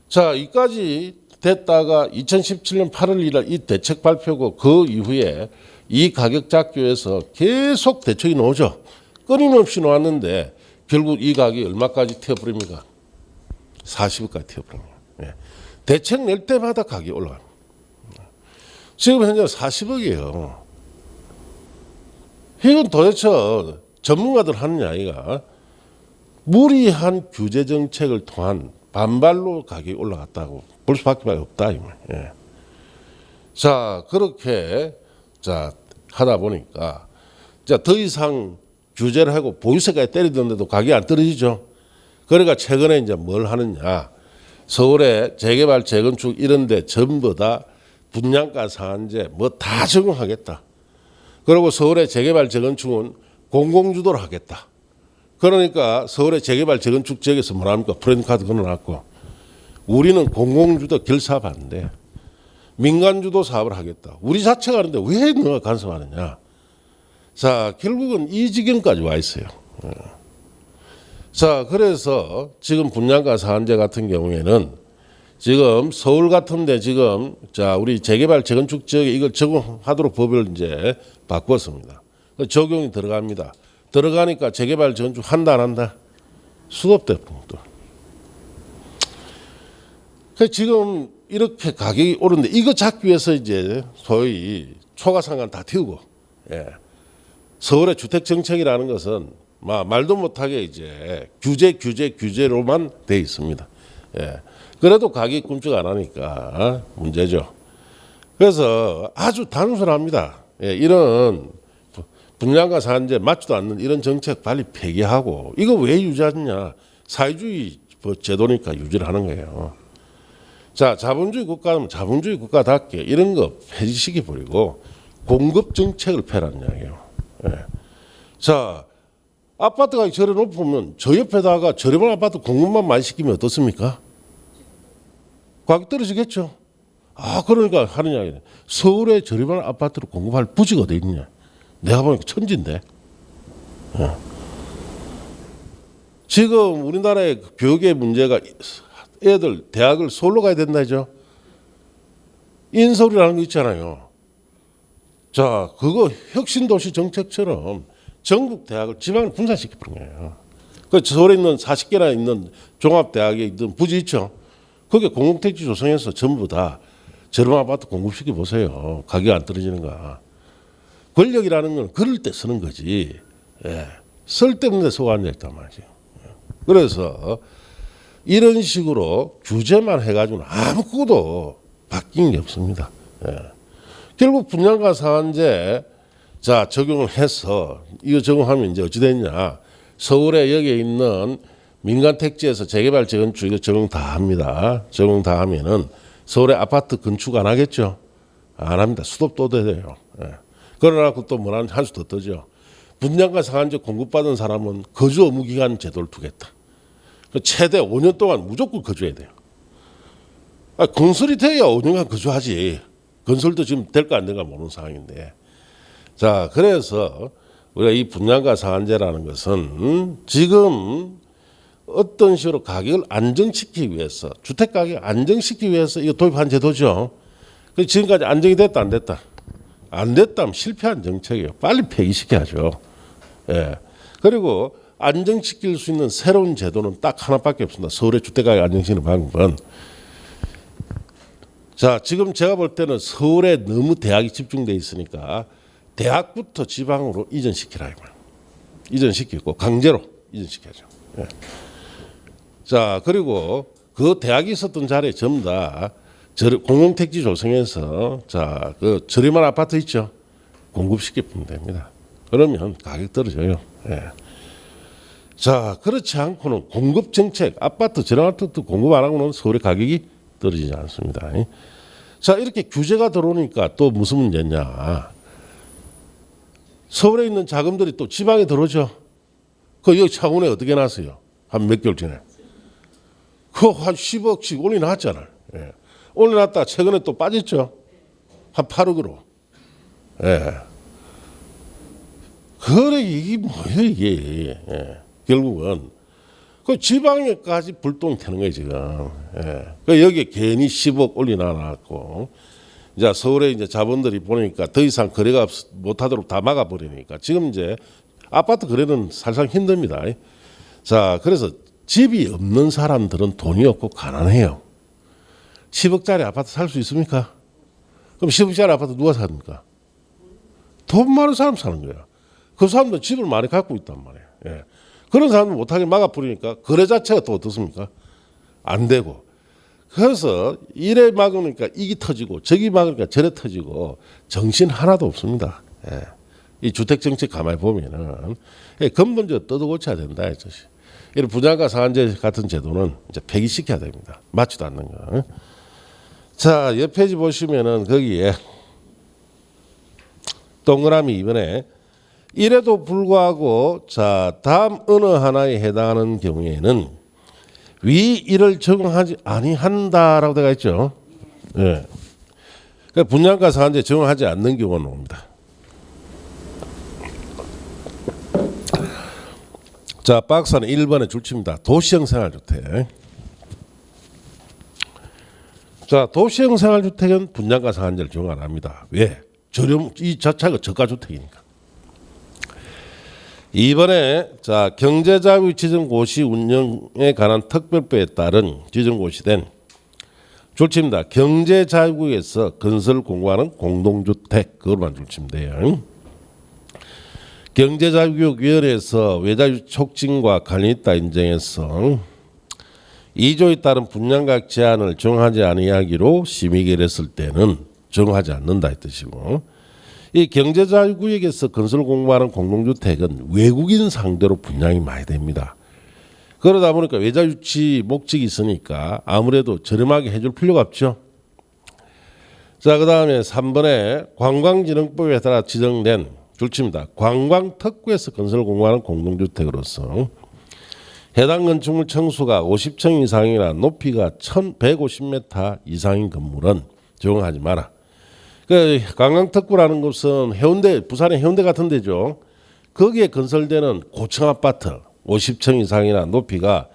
자, 이까지 됐다가 2017년 8월 1일 이 대책 발표고 그 이후에 이 가격 잡기에서 계속 대책이 나오죠. 끊임없이 나왔는데 결국 이 가격이 얼마까지 튀어버립니까? 40억까지 튀어버립니다. 예. 대책 낼 때마다 가격이 올라갑니다. 지금 현재 40억이에요. 이건 도대체 전문가들 하는 이야기가 무리한 규제 정책을 통한 반발로 가격이 올라갔다고 볼 수밖에 없다. 예. 자, 그렇게 자 하다 보니까 자 더 이상 규제를 하고 보유세까지 때리던데도 가격이 안 떨어지죠. 그러니까 최근에 이제 뭘 하느냐? 서울에 재개발, 재건축 이런데 전부 다 분양가 상한제 뭐 다 적용하겠다. 그리고 서울의 재개발, 재건축은 공공주도로 하겠다. 그러니까 서울의 재개발, 재건축 지역에서 뭐랍니까? 프랜카드 걸어놨고 우리는 공공주도 결사업 하는데 민간주도 사업을 하겠다. 우리 자체가 하는데 왜 너가 간섭하느냐? 자, 결국은 이 지경까지 와 있어요. 자, 그래서 지금 분양가 상한제 같은 경우에는 지금 서울 같은데 지금 자 우리 재개발 재건축 지역에 이걸 적용하도록 법을 이제 바꿨습니다. 적용이 들어갑니다. 들어가니까 재개발 재건축 한다 안 한다? 수도대풍도. 지금 이렇게 가격이 오르는데 이거 잡기 위해서 이제 소위 초과상관 다 튀우고 예. 서울의 주택 정책이라는 것은 말도 못하게 이제 규제로만 돼 있습니다. 예. 그래도 가격이 꿈쩍 안 하니까 문제죠. 그래서 아주 단순합니다. 예. 이런 분양가 상한제 맞지도 않는 이런 정책 빨리 폐기하고 이거 왜 유지하느냐? 사회주의 제도니까 유지를 하는 거예요. 자, 자본주의 국가는 자본주의 국가답게 이런 거 폐지시켜 버리고 공급 정책을 펴라는 이야기예요. 예. 자, 아파트가 저래 높으면 저 옆에다가 저렴한 아파트 공급만 많이 시키면 어떻습니까? 가격 떨어지겠죠. 아, 그러니까 하는 이야기네. 서울에 저렴한 아파트를 공급할 부지가 어디 있냐? 내가 보니까 천지인데. 예. 지금 우리나라의 교육의 문제가 애들 대학을 서울로 가야 된다죠. 인서울이라는 거 있잖아요. 자, 그거 혁신도시 정책처럼 전국 대학을 지방으로 분산시켜 버린 거예요. 그 서울에 있는 40개나 있는 종합대학에 있는 부지 있죠. 거기에 공공택지 조성해서 전부 다 저렴한 아파트 공급시켜 보세요. 가격 안 떨어지는가. 권력이라는 건 그럴 때 쓰는 거지. 예. 쓸데없는 데 쏘고 앉아있단 말이죠. 그래서 이런 식으로 규제만 해가지고는 아무것도 바뀐 게 없습니다. 예. 결국 분양가 상한제 자 적용을 해서 이거 적용하면 이제 어찌 됐냐? 서울에 여기에 있는 민간 택지에서 재개발 재건축 이거 적용 다 합니다. 적용 다 하면은 서울에 아파트 건축 안 하겠죠? 안 합니다. 수도 또 돼요. 예. 그러나 또 뭐라는 한 수 더 떠죠. 분양가 상한제 공급받은 사람은 거주 의무 기간 제도를 두겠다. 최대 5년 동안 무조건 거주해야 돼요. 건설이 돼야 5년간 거주하지. 건설도 지금 될까 안 될까 모르는 상황인데. 자, 그래서 우리가 이 분양가 상한제라는 것은 지금 어떤 식으로 가격을 안정시키기 위해서 주택 가격을 안정시키기 위해서 이거 도입한 제도죠. 지금까지 안정이 됐다 안 됐다? 안 됐다면 실패한 정책이에요. 빨리 폐기시켜야죠. 예. 그리고 안정시킬 수 있는 새로운 제도는 딱 하나밖에 없습니다. 서울의 주택가격 안정시키는 방법은 자 지금 제가 볼 때는 서울에 너무 대학이 집중돼 있으니까 대학부터 지방으로 이전시키라 이거예요. 이전시키고 강제로 이전시켜야죠. 예. 자 그리고 그 대학이 있었던 자리에 전부 다 공공택지 조성해서 자 그 저렴한 아파트 있죠. 공급시키면 됩니다. 그러면 가격 떨어져요. 예. 자 그렇지 않고는 공급 정책 아파트 저렴한 아파트 공급 안 하고는 서울의 가격이 떨어지지 않습니다. 자, 이렇게 규제가 들어오니까 또 무슨 문제냐. 서울에 있는 자금들이 또 지방에 들어오죠. 그 여기 창원에 어떻게 났어요? 한 몇 개월 전에. 그거 한 10억씩 올려놨잖아요. 예. 올려놨다 최근에 또 빠졌죠. 한 8억으로. 예. 그래 이게 뭐예요 이게. 예. 결국은 그 지방에까지 불똥이 튀는 거예요 지금. 예. 그 여기에 괜히 10억 올려놔갖고 이제 서울에 이제 자본들이 보니까 더 이상 거래가 못하도록 다 막아버리니까 지금 이제 아파트 거래는 사실상 힘듭니다. 자, 그래서 집이 없는 사람들은 돈이 없고 가난해요. 10억짜리 아파트 살 수 있습니까? 그럼 10억짜리 아파트 누가 삽니까? 돈 많은 사람 사는 거야. 그 사람들은 집을 많이 갖고 있단 말이에요. 예. 그런 사람들 못하게 막아버리니까 거래 자체가 또 어떻습니까? 안 되고. 그래서 이래 막으니까 이기 터지고 저기 막으니까 저래 터지고 정신 하나도 없습니다. 예. 이 주택 정책 가만히 보면은 근본적으로 뜯어고쳐야 된다 이것이. 이런 분양가 상한제 같은 제도는 이제 폐기시켜야 됩니다. 맞지도 않는 거. 자, 옆 페이지 보시면은 거기에 동그라미 이번에 이래도 불구하고 자 다음 어느 하나에 해당하는 경우에는 위 이를 적용하지 아니한다라고 되어 있죠. 예. 그러니까 분양가 상한제 적용하지 않는 경우는 옵니다. 자, 박스는 1번에 줄칩니다. 도시형 생활주택. 자, 도시형 생활주택은 분양가 상한제를 적용 안 합니다. 왜? 이 자체가 저가주택이니까. 2번에 자 경제자유 지정고시 운영에 관한 특별법에 따른 지정고시된 줄칩니다. 경제자유구에서 건설 공부하는 공동주택 그걸만 줄치면 돼요. 경제자유구역위원회에서 외자유 촉진과 관련 있다 인정해서 2조에 따른 분양가 제한을 정하지 아니하기로 심의 결의했을 때는 정하지 않는다 이 뜻이고 이 경제자유구역에서 건설 공부하는 공동주택은 외국인 상대로 분양이 많이 됩니다. 그러다 보니까 외자유치 목적이 있으니까 아무래도 저렴하게 해줄 필요가 없죠. 자, 그 다음에 3번에 관광진흥법에 따라 지정된 줄칩니다. 관광특구에서 건설 공부하는 공동주택으로서 해당 건축물 층수가 50층 이상이나 높이가 1150m 이상인 건물은 적용하지 마라. 그 관광특구라는 것은 해운대, 부산의 해운대 같은 데죠. 거기에 건설되는 고층 아파트 50층 이상이나 높이가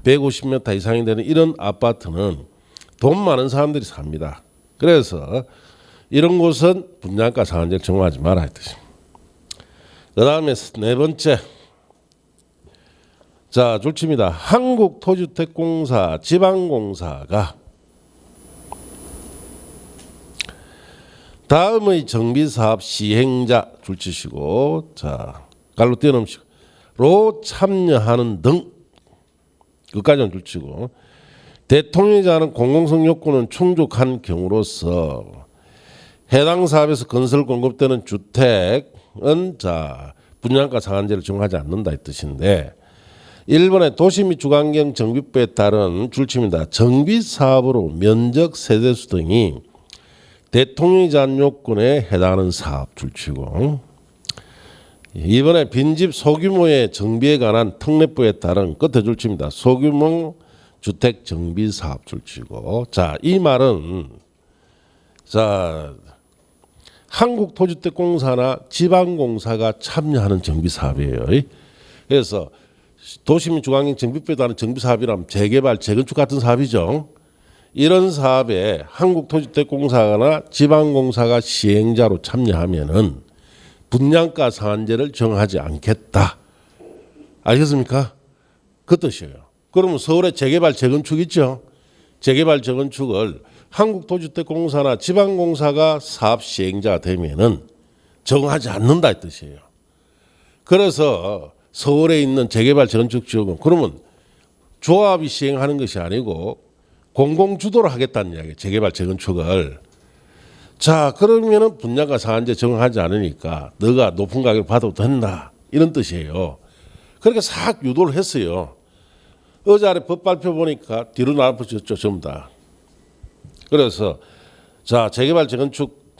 150m 이상이 되는 이런 아파트는 돈 많은 사람들이 삽니다. 그래서 이런 곳은 분양가 상한제를 적용하지 마라 이 뜻입니다. 그 다음에 네 번째 자 줄칩니다. 한국토주택공사 지방공사가 다음의 정비사업 시행자 줄치시고 자 갈로 띄어넣으시고 참여하는 등 그까지는 줄치고 대통령이자는 공공성 요건은 충족한 경우로서 해당 사업에서 건설 공급되는 주택은 자 분양가 상한제를 적용하지 않는다 이 뜻인데 1번의 도시 및 주거환경 정비법에 따른 줄침입니다. 정비사업으로 면적 세대수 등이 대통령이 제한 요건에 해당하는 사업 줄치고 2번에 빈집 소규모의 정비에 관한 특례법에 따른 끝에 줄칩니다. 소규모 주택 정비 사업 줄치고 자 이 말은 자 한국토주택공사나 지방공사가 참여하는 정비 사업이에요. 그래서 도시 및 주거환경 정비법에 따른 정비 사업이라면 재개발, 재건축 같은 사업이죠. 이런 사업에 한국토주택공사나 지방공사가 시행자로 참여하면은 분양가 상한제를 정하지 않겠다. 알겠습니까? 그 뜻이에요. 그러면 서울에 재개발, 재건축 있죠. 재개발, 재건축을 한국토주택공사나 지방공사가 사업 시행자가 되면은 정하지 않는다 이 뜻이에요. 그래서 서울에 있는 재개발, 재건축 지역은 그러면 조합이 시행하는 것이 아니고 공공주도로 하겠다는 이야기예요. 재개발, 재건축을. 자, 그러면은 분양가 상한제 적용하지 않으니까 너가 높은 가격을 받아도 된다. 이런 뜻이에요. 그렇게 싹 유도를 했어요. 어제 아래 법 발표 보니까 뒤로 나눠졌죠, 전부 다. 그래서 자, 재개발 재건축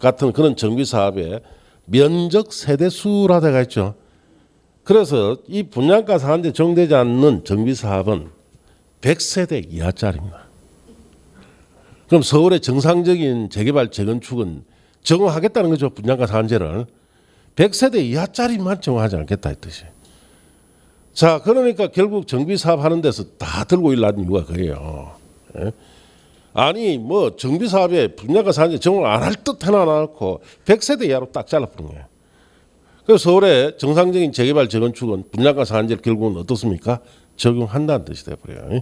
같은 그런 정비 사업에 면적 세대수라 되어 있죠. 그래서 이 분양가 상한제 적용되지 않는 정비 사업은 100세대 이하짜리입니다. 그럼 서울의 정상적인 재개발 재건축은 적용하겠다는 거죠. 분양가 상한제를 100세대 이하짜리만 적용하지 않겠다 이 뜻이. 자, 그러니까 결국 정비 사업 하는 데서 다 들고 일어난 이유가 그래요. 예? 아니 뭐 정비 사업에 분양가 상한제 적용 안 할 듯 해놔놓고 100세대 이하로 딱 잘라버린 거예요. 그래서 서울의 정상적인 재개발 재건축은 분양가 상한제를 결국은 어떻습니까? 적용한다는 뜻이 돼버려요.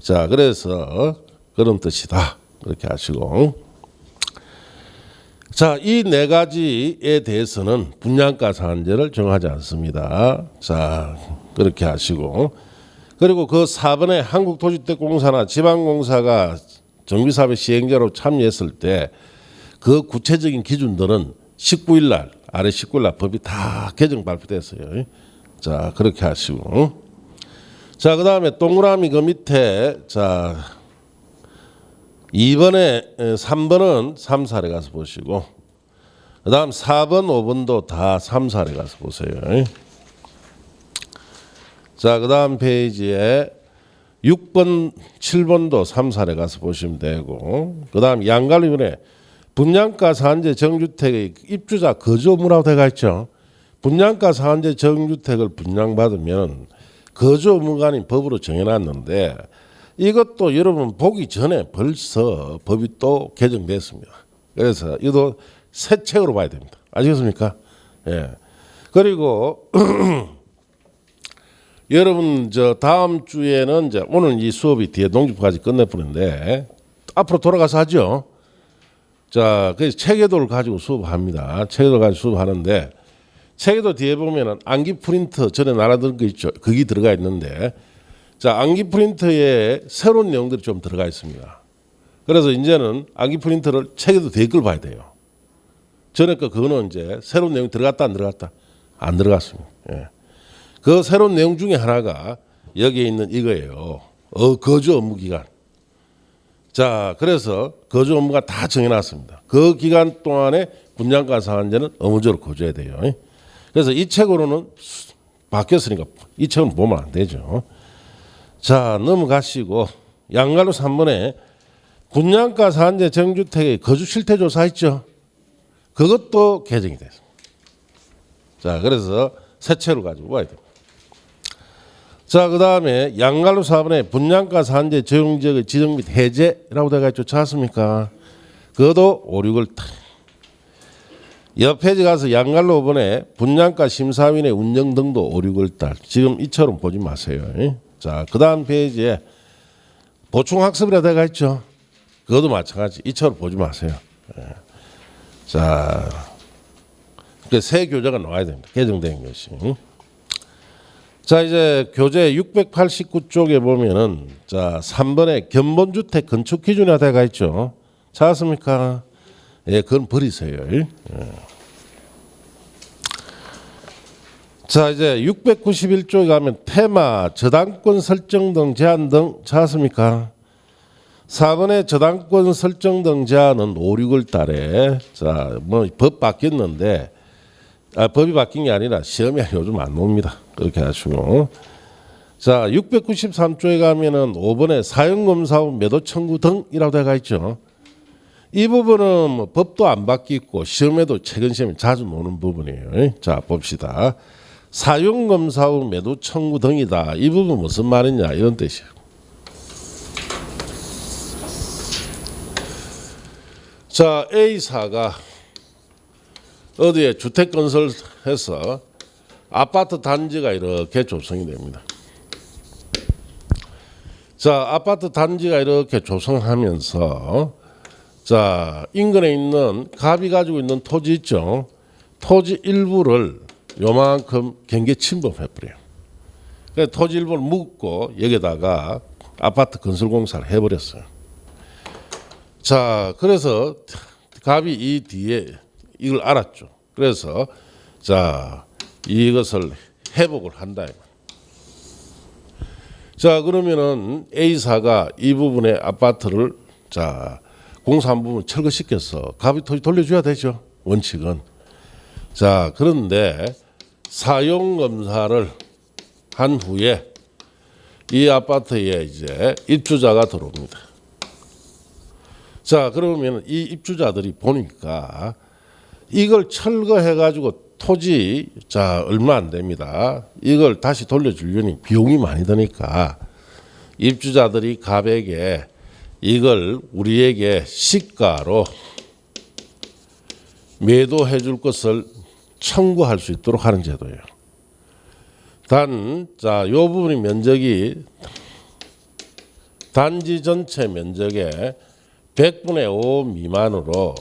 자, 그래서 그런 뜻이다. 그렇게 하시고. 자, 이 네 가지에 대해서는 분양가 상한제를 적용하지 않습니다. 자, 그렇게 하시고. 그리고 그 4번에 한국토지택공사나 지방공사가 정비사업의 시행자로 참여했을 때 그 구체적인 기준들은 19일 날 아래 19일 날 법이 다 개정 발표됐어요. 자, 그렇게 하시고. 자, 그다음에 동그라미 그 밑에 자 2번에 3번은 3사례 가서 보시고 그다음 4번 5번도 다 3사례 가서 보세요. 자, 그다음 페이지에 6번 7번도 3사례 가서 보시면 되고 그다음 양갈위원회 분양가 상한제 정주택의 입주자 거주 의무라고 되어 있죠. 분양가 상한제 정주택을 분양받으면 거주 의무가 아닌 법으로 정해놨는데 이것도 여러분 보기 전에 벌써 법이 또 개정됐습니다. 그래서 이것도 새 책으로 봐야 됩니다. 아시겠습니까? 예. 그리고 여러분 저 다음 주에는 이제 오늘 이 수업이 뒤에 농지부까지 끝내버리는데 앞으로 돌아가서 하죠. 자, 그래서 체계도를 가지고 수업합니다. 체계도 가지고 수업하는데 체계도 뒤에 보면은 암기 프린터 전에 나눠드린 거 있죠. 거기 들어가 있는데 자, 암기 프린터에 새로운 내용들이 좀 들어가 있습니다. 그래서 이제는 암기 프린터를 체계도 뒤에 걸 봐야 돼요. 전에 거 그거는 이제 새로운 내용이 들어갔다 안 들어갔다 안 들어갔습니다. 예. 그 새로운 내용 중에 하나가 여기에 있는 이거예요. 거주 업무 기간. 자, 그래서 거주 업무가 다 정해놨습니다. 그 기간 동안에 분양가 상한제는 의무적으로 거주해야 돼요. 그래서 이 책으로는 바뀌었으니까 이 책은 보면 안 되죠. 자, 넘어가시고 양갈로 3번에 분양가 상한제 정주택의 거주 실태 조사 있죠. 그것도 개정이 됐습니다. 자, 그래서 새 책으로 가지고 와야 됩니다. 자, 그 다음에 양갈로 4번에 분양가 상한제 적용지역의 지정 및 해제라고 되어 있죠. 찾았습니까? 그것도 5, 6을 옆 페이지 가서 양갈로 5번에 분양가 심사위원회 운영 등도 5, 6월 달. 지금 이처럼 보지 마세요. 자, 그 다음 페이지에 보충학습이라 되어 있죠. 그것도 마찬가지. 이처럼 보지 마세요. 자, 새 교재가 나와야 됩니다. 개정된 것이. 자, 이제 교재 689쪽에 보면은 자 3번에 견본주택 건축 기준이 되어 있죠. 찾았습니까? 예, 그건 버리세요. 예. 자, 이제 691쪽에 가면 테마, 저당권 설정 등 제한 등 찾았습니까? 4번에 저당권 설정 등 제한은 5, 6월 달에 자, 뭐 법 바뀌었는데 법이 바뀐 게 아니라 시험이 요즘 안 옵니다. 그렇게 하시고. 자, 693조에 가면은 5번에 사용검사 후 매도 청구 등이라고 되어 있죠. 이 부분은 뭐 법도 안 바뀌고 시험에도 최근 시험에 자주 나오는 부분이에요. 자, 봅시다. 사용검사 후 매도 청구 등이다. 이 부분 무슨 말이냐 이런 뜻이에요. 자, A사가 어디에 주택 건설해서 아파트 단지가 이렇게 조성이 됩니다. 자, 아파트 단지가 이렇게 조성하면서 자, 인근에 있는 갑이 가지고 있는 토지 있죠. 토지 일부를 요만큼 경계 침범해버려요. 그래서 토지 일부를 묻고 여기다가 아파트 건설 공사를 해버렸어요. 자, 그래서 갑이 이 뒤에 이걸 알았죠. 그래서 자, 이것을 회복을 한다. 자, 그러면은 A사가 이 부분의 아파트를 자 공사 한 부분 철거시켜서 갑이 토지 돌려줘야 되죠. 원칙은. 자, 그런데 사용 검사를 한 후에 이 아파트에 이제 입주자가 들어옵니다. 자, 그러면 이 입주자들이 보니까 이걸 철거해가지고 토지 자 얼마 안 됩니다. 이걸 다시 돌려주려니 비용이 많이 드니까 입주자들이 갑에게 이걸 우리에게 시가로 매도해 줄 것을 청구할 수 있도록 하는 제도예요. 단, 자, 요 부분이 면적이 단지 전체 면적의 100분의 5 미만으로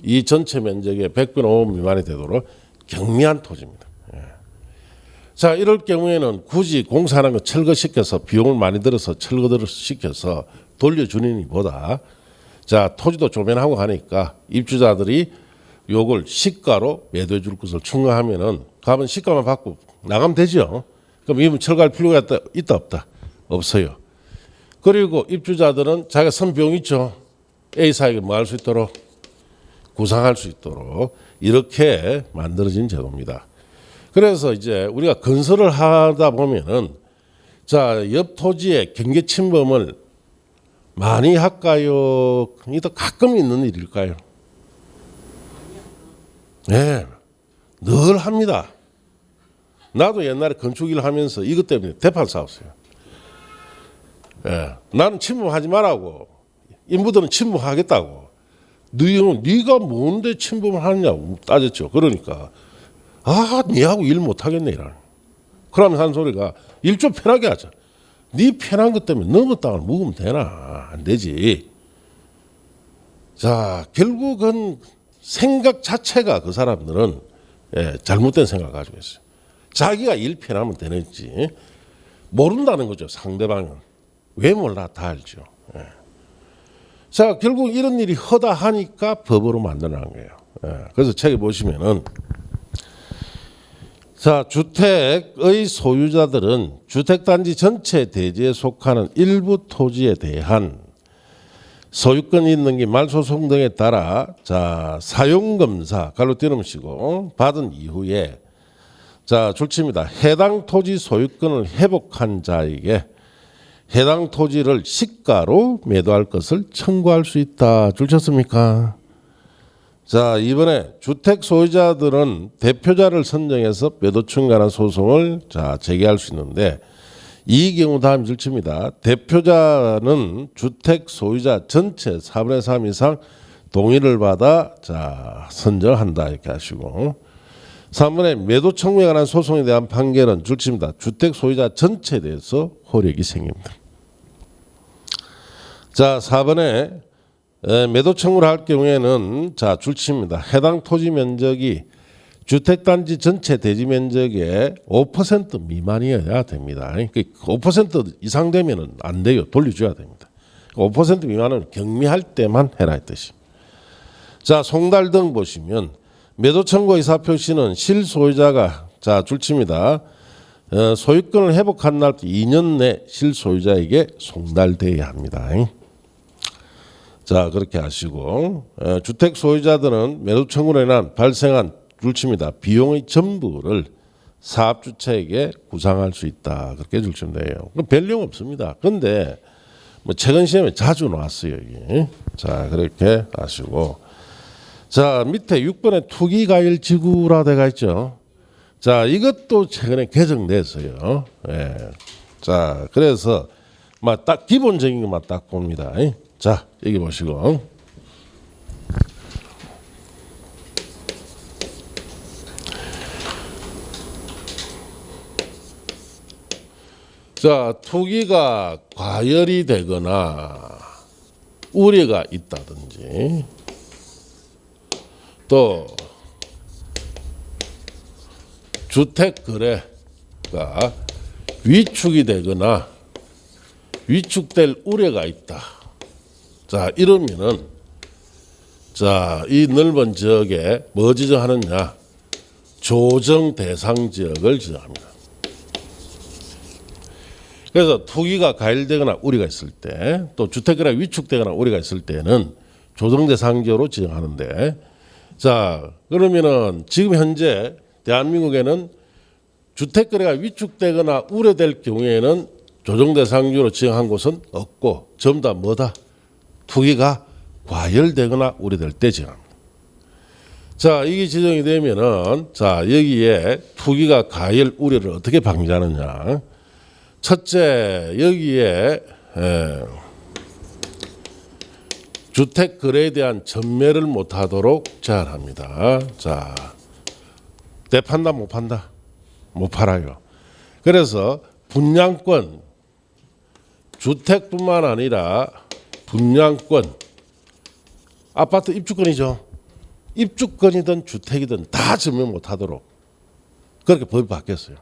이 전체 면적의 100분의 5 미만이 되도록 경미한 토지입니다. 예. 자, 이럴 경우에는 굳이 공사하는 거 철거시켜서 비용을 많이 들어서 철거시켜서 돌려주는 보다 자, 토지도 조변하고 하니까 입주자들이 요걸 시가로 매도해 줄 것을 청구하면은 갑은 시가만 받고 나가면 되죠. 그럼 이분 철거할 필요가 있다 없다? 없어요. 그리고 입주자들은 자기가 선 비용 있죠. A사에게 뭐 할 수 있도록 구상할 수 있도록 이렇게 만들어진 제도입니다. 그래서 이제 우리가 건설을 하다 보면은 자, 옆 토지의 경계 침범을 많이 할까요? 이도 가끔 있는 일일까요? 네, 늘 합니다. 나도 옛날에 건축일 하면서 이것 때문에 대판 싸웠어요. 예, 나는 침범하지 말라고. 인부들은 침범하겠다고. 네가 뭔데 침범을 하느냐고 따졌죠. 그러니까 니하고 일 못하겠네 이라는. 그러면서 한 소리가 일 좀 편하게 하자. 네 편한 것 때문에 너무 땅을 묵으면 되나? 안 되지. 자, 결국은 생각 자체가 그 사람들은 잘못된 생각을 가지고 있어요. 자기가 일 편하면 되는지 모른다는 거죠. 상대방은. 왜 몰라? 다 알죠. 예. 자, 결국 이런 일이 허다 하니까 법으로 만들어낸 거예요. 예. 그래서 책에 보시면은 자, 주택의 소유자들은 주택단지 전체 대지에 속하는 일부 토지에 대한 소유권이 있는 게 말소송 등에 따라 자, 사용검사 갈로 띄우시고 받은 이후에 자, 줄칩니다. 해당 토지 소유권을 회복한 자에게 해당 토지를 시가로 매도할 것을 청구할 수 있다. 줄쳤습니까? 자, 이번에 주택 소유자들은 대표자를 선정해서 매도 청구하는 소송을 자, 제기할 수 있는데 이 경우 다음 줄칩니다. 대표자는 주택 소유자 전체 4분의 3 이상 동의를 받아 자, 선정한다. 이렇게 하시고 3번에 매도 청구에 관한 소송에 대한 판결은 줄칩니다. 주택 소유자 전체에 대해서 효력이 생깁니다. 자, 4번에 매도 청구를 할 경우에는 자, 줄칩니다. 해당 토지 면적이 주택단지 전체 대지 면적의 5% 미만이어야 됩니다. 그러니까 5% 이상 되면은 안 돼요. 돌려줘야 됩니다. 5% 미만은 경미할 때만 해라 했듯이. 자, 송달 등 보시면 매도 청구 의사 표시는 실소유자가 자, 줄칩니다. 소유권을 회복한 날부터 2년 내 실소유자에게 송달돼야 합니다. 자, 그렇게 하시고 주택 소유자들은 매도 청구로 인한 발생한 줄칩니다. 비용의 전부를 사업주체에게 구상할 수 있다. 그렇게 줄치면 돼요. 별 내용 없습니다. 그런데 뭐 최근 시험에 자주 나왔어요. 이게. 자, 그렇게 하시고 자, 밑에 6번에 투기과일지구라 돼가 있죠. 자, 이것도 최근에 개정됐어요. 예. 자, 그래서 막 딱 기본적인 것만 딱 봅니다. 자, 여기 보시고. 자, 투기가 과열이 되거나 우려가 있다든지 또 주택 거래가 위축이 되거나 위축될 우려가 있다. 자, 이러면은 자, 이 넓은 지역에 뭐 지정하느냐? 조정 대상 지역을 지정합니다. 그래서 투기가 가열되거나 우려가 있을 때, 또 주택거래가 위축되거나 우려가 있을 때는 조정 대상 지역으로 지정하는데, 자 그러면은 지금 현재 대한민국에는 주택 거래가 위축되거나 우려될 경우에는 조정 대상 지역으로 지정한 곳은 없고 전부 다 뭐다? 투기가 과열되거나 우려될 때 지정합니다. 자, 이게 지정이 되면은 자 여기에 투기가 과열 우려를 어떻게 방지하느냐? 첫째, 여기에 주택 거래에 대한 전매를 못하도록 제한합니다. 자, 대판다 못 판다? 못 팔아요. 그래서 분양권, 주택뿐만 아니라 분양권, 아파트 입주권이죠. 입주권이든 주택이든 다 전매 못하도록 그렇게 법이 바뀌었어요.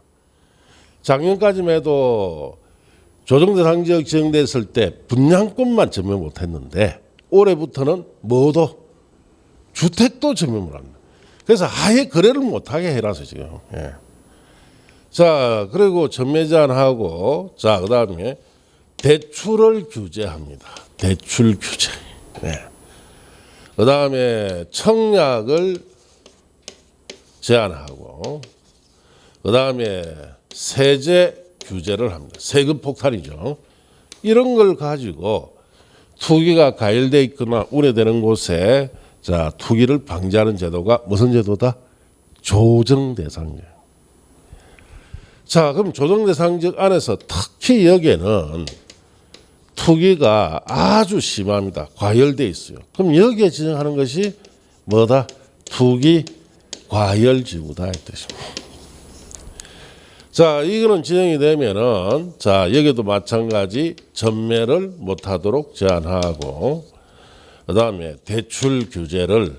작년까지만 해도 조정대상 지역 지정됐을 때 분양권만 전매 못했는데 올해부터는 뭐도 주택도 전매 못합니다. 그래서 아예 거래를 못하게 해놔서 지금. 예. 자, 그리고 전매 제한하고 자 그다음에 대출을 규제합니다. 대출 규제. 네. 그다음에 청약을 제한하고 그다음에 세제 규제를 합니다. 세금 폭탄이죠. 이런 걸 가지고 투기가 가열돼 있거나 우려되는 곳에 자 투기를 방지하는 제도가 무슨 제도다? 조정 대상제. 자, 그럼 조정 대상적 안에서 특히 여기에는 투기가 아주 심합니다. 과열돼 있어요. 그럼 여기에 지정하는 것이 뭐다? 투기 과열 지구다 이 뜻입니다. 자, 이거는 지정이 되면은 자 여기도 마찬가지 전매를 못하도록 제한하고 그다음에 대출 규제를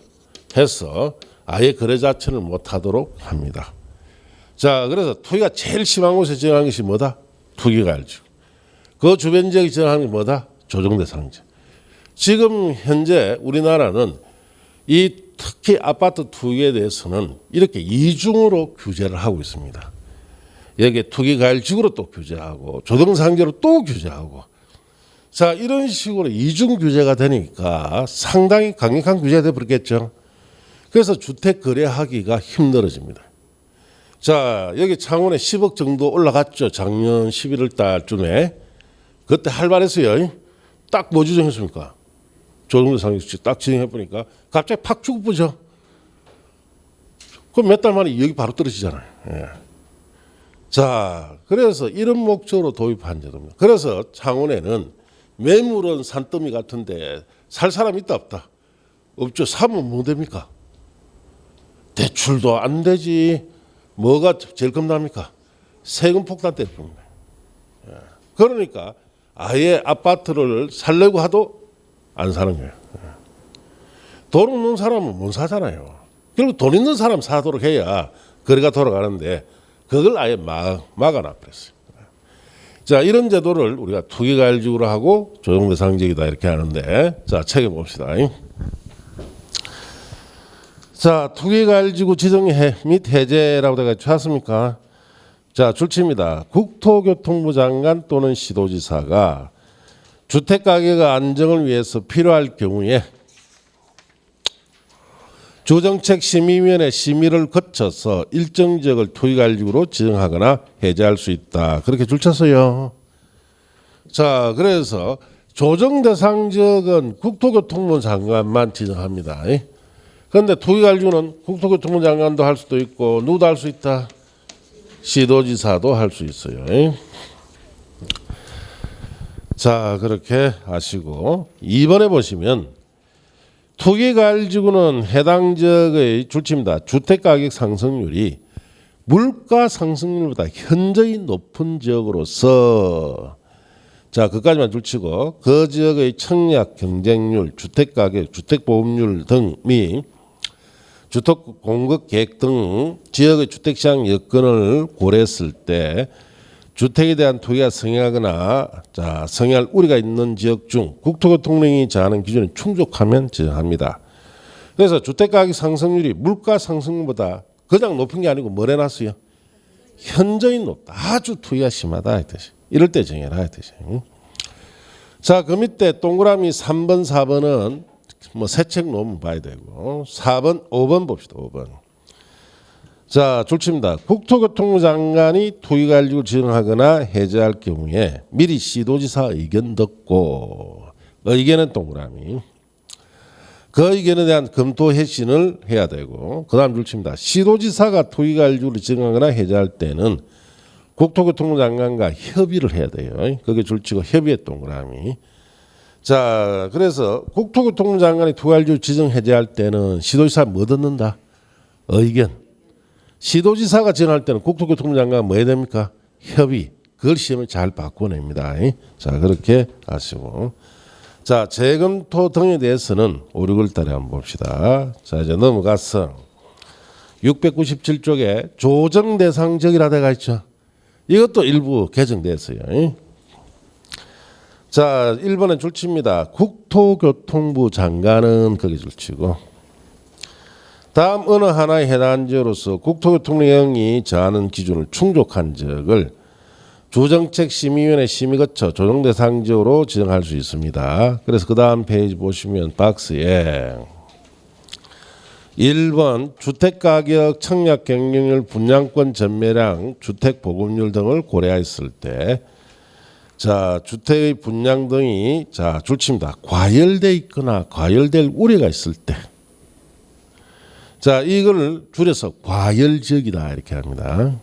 해서 아예 거래 자체를 못하도록 합니다. 자, 그래서 투기가 제일 심한 곳에 지정하는 것이 뭐다? 투기과열지구. 그 주변 지역에 지정하는 게 뭐다? 조정대상지. 지금 현재 우리나라는 이 특히 아파트 투기에 대해서는 이렇게 이중으로 규제를 하고 있습니다. 여기에 투기과열지구로 또 규제하고 조정상지로 또 규제하고 자 이런 식으로 이중 규제가 되니까 상당히 강력한 규제가 되어버렸겠죠. 그래서 주택 거래하기가 힘들어집니다. 자 여기 창원에 10억 정도 올라갔죠. 작년 11월 달쯤에 그때 활발했어요. 딱 뭐 지정했습니까? 조정대상지 딱 지정해보니까 갑자기 팍 죽어보죠. 그럼 몇 달 만에 여기 바로 떨어지잖아요. 예. 자 그래서 이런 목적으로 도입한 제도입니다. 그래서 창원에는 매물은 산더미 같은데 살 사람 있다 없다? 없죠. 사면 뭐 됩니까? 대출도 안 되지. 뭐가 제일 겁납니까? 세금 폭탄 때문입니다. 그러니까 아예 아파트를 살려고 하도 안 사는 거예요. 돈 없는 사람은 못 사잖아요. 결국 돈 있는 사람 사도록 해야 거래가 돌아가는데 그걸 아예 막아놔 버렸어요. 자 이런 제도를 우리가 투기과열지구로 하고 조정대상지역이다 이렇게 하는데 자 책에 봅시다. 자 투기과열지구 지정 및 해제라고 되어 찾았습니까? 자 줄칩니다. 국토교통부 장관 또는 시도지사가 주택가격 안정을 위해서 필요할 경우에 주정책심의위원회 심의를 거쳐서 일정 지역을 투기과열지구로 지정하거나 해제할 수 있다. 그렇게 줄쳤어요. 자, 그래서 조정대상 지역은 국토교통부 장관만 지정합니다. 그런데 투기과열지구는 국토교통부 장관도 할 수도 있고 누구도 할 수 있다. 시도지사도 할 수 있어요. 자, 그렇게 아시고 2번에 보시면 투기과열지구는 해당 지역의 줄칩니다. 주택가격 상승률이 물가 상승률보다 현저히 높은 지역으로서 자 그까지만 줄치고 그 지역의 청약 경쟁률, 주택가격, 주택보험률 등 및 주택 공급 계획 등 지역의 주택시장 여건을 고려했을 때 주택에 대한 투기가 성행하거나 자 성행할 우려가 있는 지역 중 국토교통령이 정하는 기준에 충족하면 지정합니다. 그래서 주택가격 상승률이 물가 상승률보다 그냥 높은 게 아니고 뭘 해놨어요? 현저히 높다. 아주 투기가 심하다 이 뜻이. 이럴 때 정해라 이 뜻이. 자, 그 밑에 동그라미 3번, 4번은 뭐 새 책 논문 봐야 되고 4번, 5번 봅시다. 5번. 자, 줄칩니다. 국토교통부 장관이 투기관리를 지정하거나 해제할 경우에 미리 시도지사 의견 듣고 의견은 동그라미. 그 의견에 대한 검토 해신을 해야 되고 그다음 줄칩니다. 시도지사가 투기관리를 지정하거나 해제할 때는 국토교통부 장관과 협의를 해야 돼요. 거기에 줄치고 협의의 동그라미. 자, 그래서 국토교통부 장관이 투기관리를 지정 해제할 때는 시도지사 뭐 듣는다? 의견. 시도지사가 지정할 때는 국토교통부 장관은 뭐 해야 됩니까? 협의. 그걸 시험에 잘 바꿔냅니다. 자, 그렇게 아시고. 자, 재검토 등에 대해서는 5, 6월 달에 한번 봅시다. 자, 이제 넘어가서 697쪽에 조정 대상적이라 돼가 있죠. 이것도 일부 개정됐어요. 자, 1번에 줄칩니다. 국토교통부 장관은 거기 줄치고 다음 어느 하나에 해당한 지역으로서 국토교통령이 정하는 기준을 충족한 지역을 주정책심의위원회 심의 거쳐 조정대상지역으로 지정할 수 있습니다. 그래서 그 다음 페이지 보시면 박스에 1번 주택가격, 청약 경쟁률, 분양권 전매량, 주택 보급률 등을 고려했을 때 자, 주택의 분양 등이 자, 줄칩니다. 과열돼 있거나 과열될 우려가 있을 때 자, 이걸 줄여서 과열지역이다 이렇게 합니다.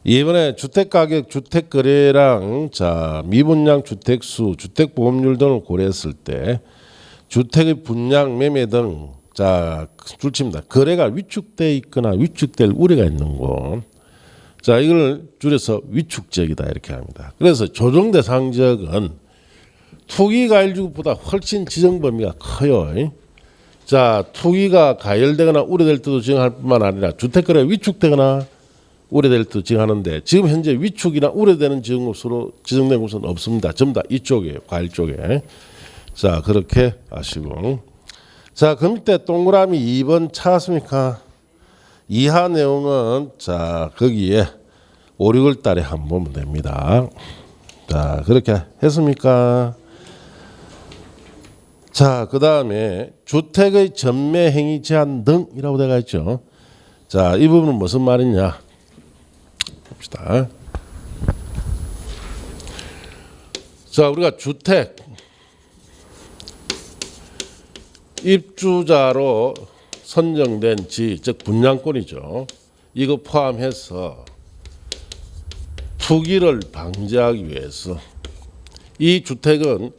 이번에 주택가격, 주택거래량, 자, 미분양 주택수, 주택보급률 등을 고려했을 때 주택의 분양, 매매 등 자, 줄칩니다. 거래가 위축돼 있거나 위축될 우려가 있는 곳. 자, 이걸 줄여서 위축지역이다 이렇게 합니다. 그래서 조정 대상 지역은 투기 가열지구보다 훨씬 지정 범위가 커요. 자, 투기가 가열되거나 우려될 때도 지정할 뿐만 아니라 주택거래가 위축되거나 우려될 때도 지정하는데 지금 현재 위축이나 우려되는 지정으로 지정된 곳은 없습니다. 전부 다 이쪽이에요. 과열 쪽에. 자, 그렇게 아시고. 자, 그 밑에 동그라미 2번 찾았습니까? 이하 내용은 자, 거기에 5, 6월 달에 한번 보면 됩니다. 자, 그렇게 했습니까? 자, 그 다음에 주택의 전매 행위 제한 등이라고 되어 있죠. 자, 이 부분은 무슨 말이냐? 봅시다. 자, 우리가 주택 입주자로 선정된 지, 즉 분양권이죠. 이거 포함해서 투기를 방지하기 위해서 이 주택은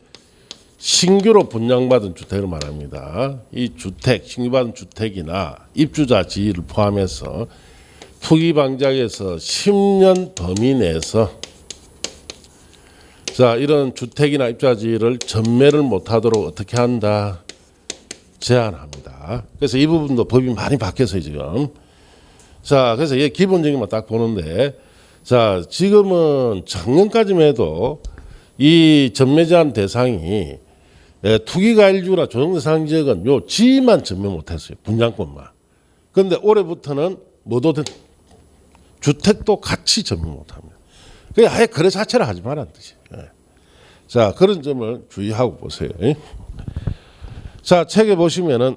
신규로 분양받은 주택을 말합니다. 이 주택, 신규받은 주택이나 입주자 지위를 포함해서 투기 방지하기 위해서 10년 범위 내에서 자, 이런 주택이나 입주자 지위를 전매를 못하도록 어떻게 한다? 제한합니다. 그래서 이 부분도 법이 많이 바뀌었어요 지금. 자, 그래서 이게 기본적인 것만 딱 보는데, 자, 지금은 작년까지만 해도 이 전매 제한 대상이 투기가일주나 조정대상 지역은 요 지만 전매 못했어요. 분양권만. 그런데 올해부터는 뭐든 주택도 같이 전매 못합니다. 그게 아예 거래 자체를 하지 말라는 뜻이에요. 자, 그런 점을 주의하고 보세요. 자, 책에 보시면은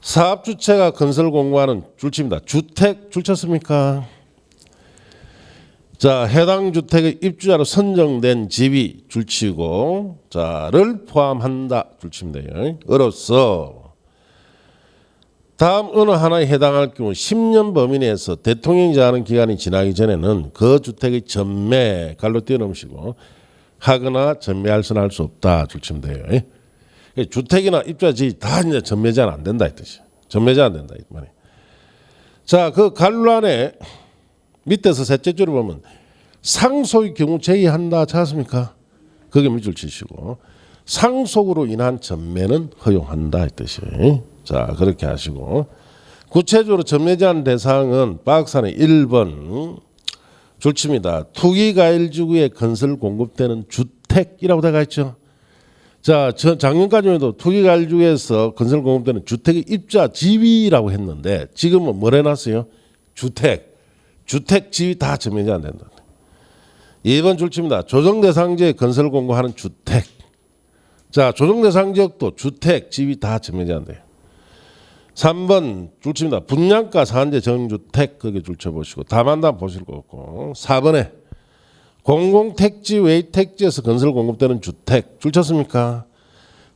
사업주체가 건설 공고하는 줄칩니다. 주택 줄쳤습니까? 자, 해당 주택의 입주자로 선정된 집이 줄치고 자를 포함한다 줄칩니다. 으로써 다음 어느 하나에 해당할 경우 10년 범위 내에서 대통령이 정하는 기간이 지나기 전에는 그 주택의 전매 갈로 띄어넣으시고 하거나 전매할 수는 할 수 없다 줄치면 돼요. 주택이나 입주자지 다 이제 전매 제한 안 된다 이 뜻이에요. 전매 제한 안 된다 이 말이에요. 자, 그 갈로 안에 밑에서 셋째 줄을 보면 상속의 경우 제의한다 찾았습니까? 거기에 밑줄 치시고 상속으로 인한 전매는 허용한다 이 뜻이에요. 자, 그렇게 하시고 구체적으로 전매 제한 대상은 박스안에 1번 줄칩니다. 투기가일지구에 건설 공급되는 주택이라고 되어 있죠. 자, 작년까지만 해도 투기가일지구에서 건설 공급되는 주택의 입주자 지위라고 했는데 지금은 뭘 해놨어요? 주택 지위 다 전매 제한 된다. 2번 줄칩니다. 조정대상지에 건설 공고하는 주택. 자, 조정 대상 지역도 주택, 집이 다 전매제한돼요. 3번 줄칩니다. 분양가 상한제 정주택 거기 줄쳐보시고 다만다 보실 거 없고 4번에 공공택지 외의 택지에서 건설 공급되는 주택 줄쳤습니까?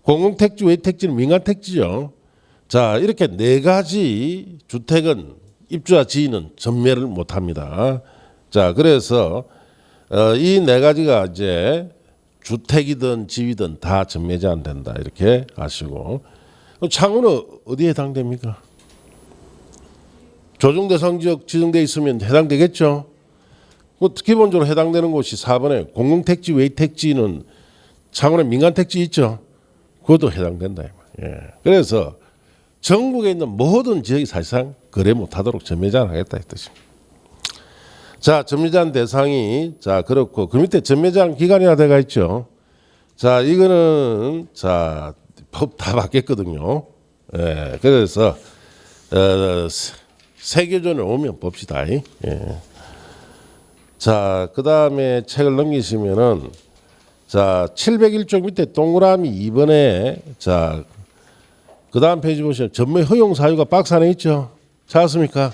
공공택지 외의 택지는 민간택지죠. 자, 이렇게 네 가지 주택은 입주자 지인은 전매를 못합니다. 자, 그래서 이 네 가지가 이제 주택이든 집이든 다 전매제 안 된다 이렇게 아시고 창호는 어디에 해당됩니까? 조정 대상 지역 지정돼 있으면 해당되겠죠. 기본적으로 해당되는 곳이 4번에 공공택지 외의 택지는 창원에 민간택지 있죠. 그것도 해당된다. 예. 그래서 전국에 있는 모든 지역이 사실상 거래 못하도록 전매제한 하겠다 이 뜻입니다. 자, 전매제한 대상이 자 그렇고 그 밑에 전매제한 기간이나 돼가 있죠. 자, 이거는 자 법 다 바뀌었거든요. 예. 그래서 세계전에 오면 봅시다. 예. 자, 그 다음에 책을 넘기시면은 자 701쪽 밑에 동그라미 2번에 자 그 다음 페이지 보시면 전매 허용 사유가 박스 안에 있죠. 찾았습니까?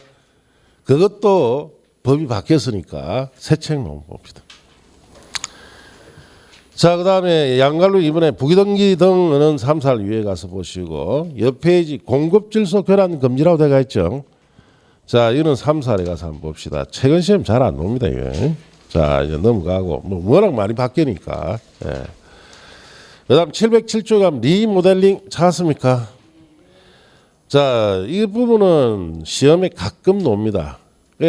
그것도 법이 바뀌었으니까 새 책 놓은 봅시다. 자, 그 다음에 양갈로 이번에 부기등기 등은 3살 위에 가서 보시고 옆 페이지 공급질소 교란 금지라고 되어 있죠. 자, 이거는 3살에 가서 한번 봅시다. 최근 시험 잘 안 놉니다. 이거. 자, 이제 넘어가고 뭐 워낙 많이 바뀌니까. 예. 그다음 707조 가면 리모델링 찾았습니까? 자, 이 부분은 시험에 가끔 놉니다.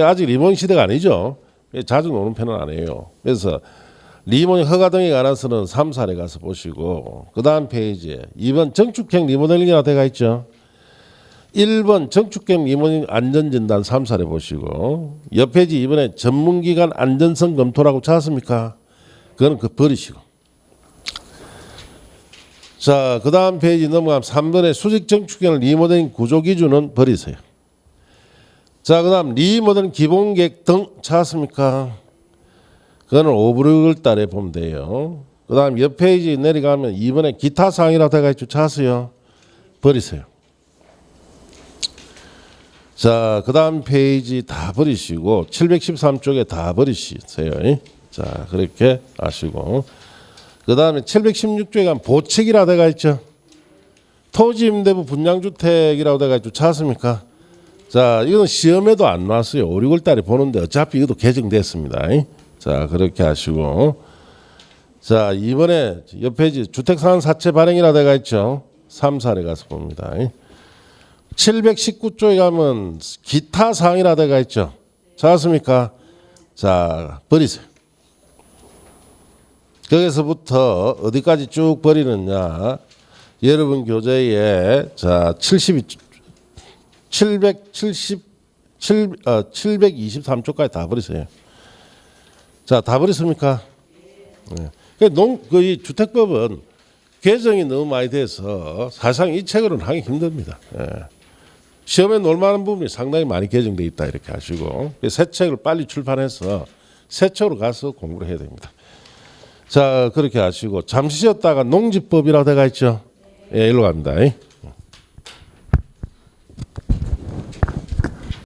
아직 리모델링 시대가 아니죠. 자주 노는 편은 아니에요. 그래서 리모델링 허가 등에 관해서는 3살에 가서 보시고 그 다음 페이지에 2번 정축형 리모델링이라고 되어 있죠. 1번 정축형 리모델링 안전진단 3살에 보시고 옆 페이지 이번에 전문기관 안전성 검토라고 찾았습니까? 그거는 버리시고 자, 그 다음 페이지 넘어가면 3번에 수직 정축형 리모델링 구조 기준은 버리세요. 자, 그 다음 리모델링 기본계획 등 찾았습니까? 그거는 5불 달에 보면 돼요. 그 다음 옆 페이지 내려가면 2번에 기타 사항이라고 되어 있죠. 찾았어요. 버리세요. 자, 그 다음 페이지 다 버리시고 713쪽에 다 버리세요. 자, 그렇게 아시고 그 다음에 716쪽에 가면 보책이라고 되어 있죠. 토지임대부 분양주택이라고 되어 있죠. 찾았습니까? 자, 이건 시험에도 안 나왔어요. 5, 6월 달에 보는데 어차피 이것도 개정됐습니다. 자, 그렇게 하시고 자, 이번에 옆 페이지 주택상한사채 발행이라고 되어 있죠. 3살에 가서 봅니다. 719쪽에 가면 기타 사항이라 되어 있죠. 찾았습니까? 자, 버리세요. 거기서부터 어디까지 쭉 버리느냐. 여러분 교재에 자 723쪽까지 다 버리세요. 자, 다 버렸습니까? 네. 이 주택법은 개정이 너무 많이 돼서 사실상 이 책으로는 하기 힘듭니다. 예. 시험에 놀만한 부분이 상당히 많이 개정되어 있다 이렇게 하시고 새 책을 빨리 출판해서 새 책으로 가서 공부를 해야 됩니다. 자, 그렇게 하시고 잠시 쉬었다가 농지법이라고 되어 있죠. 예, 일로 갑니다.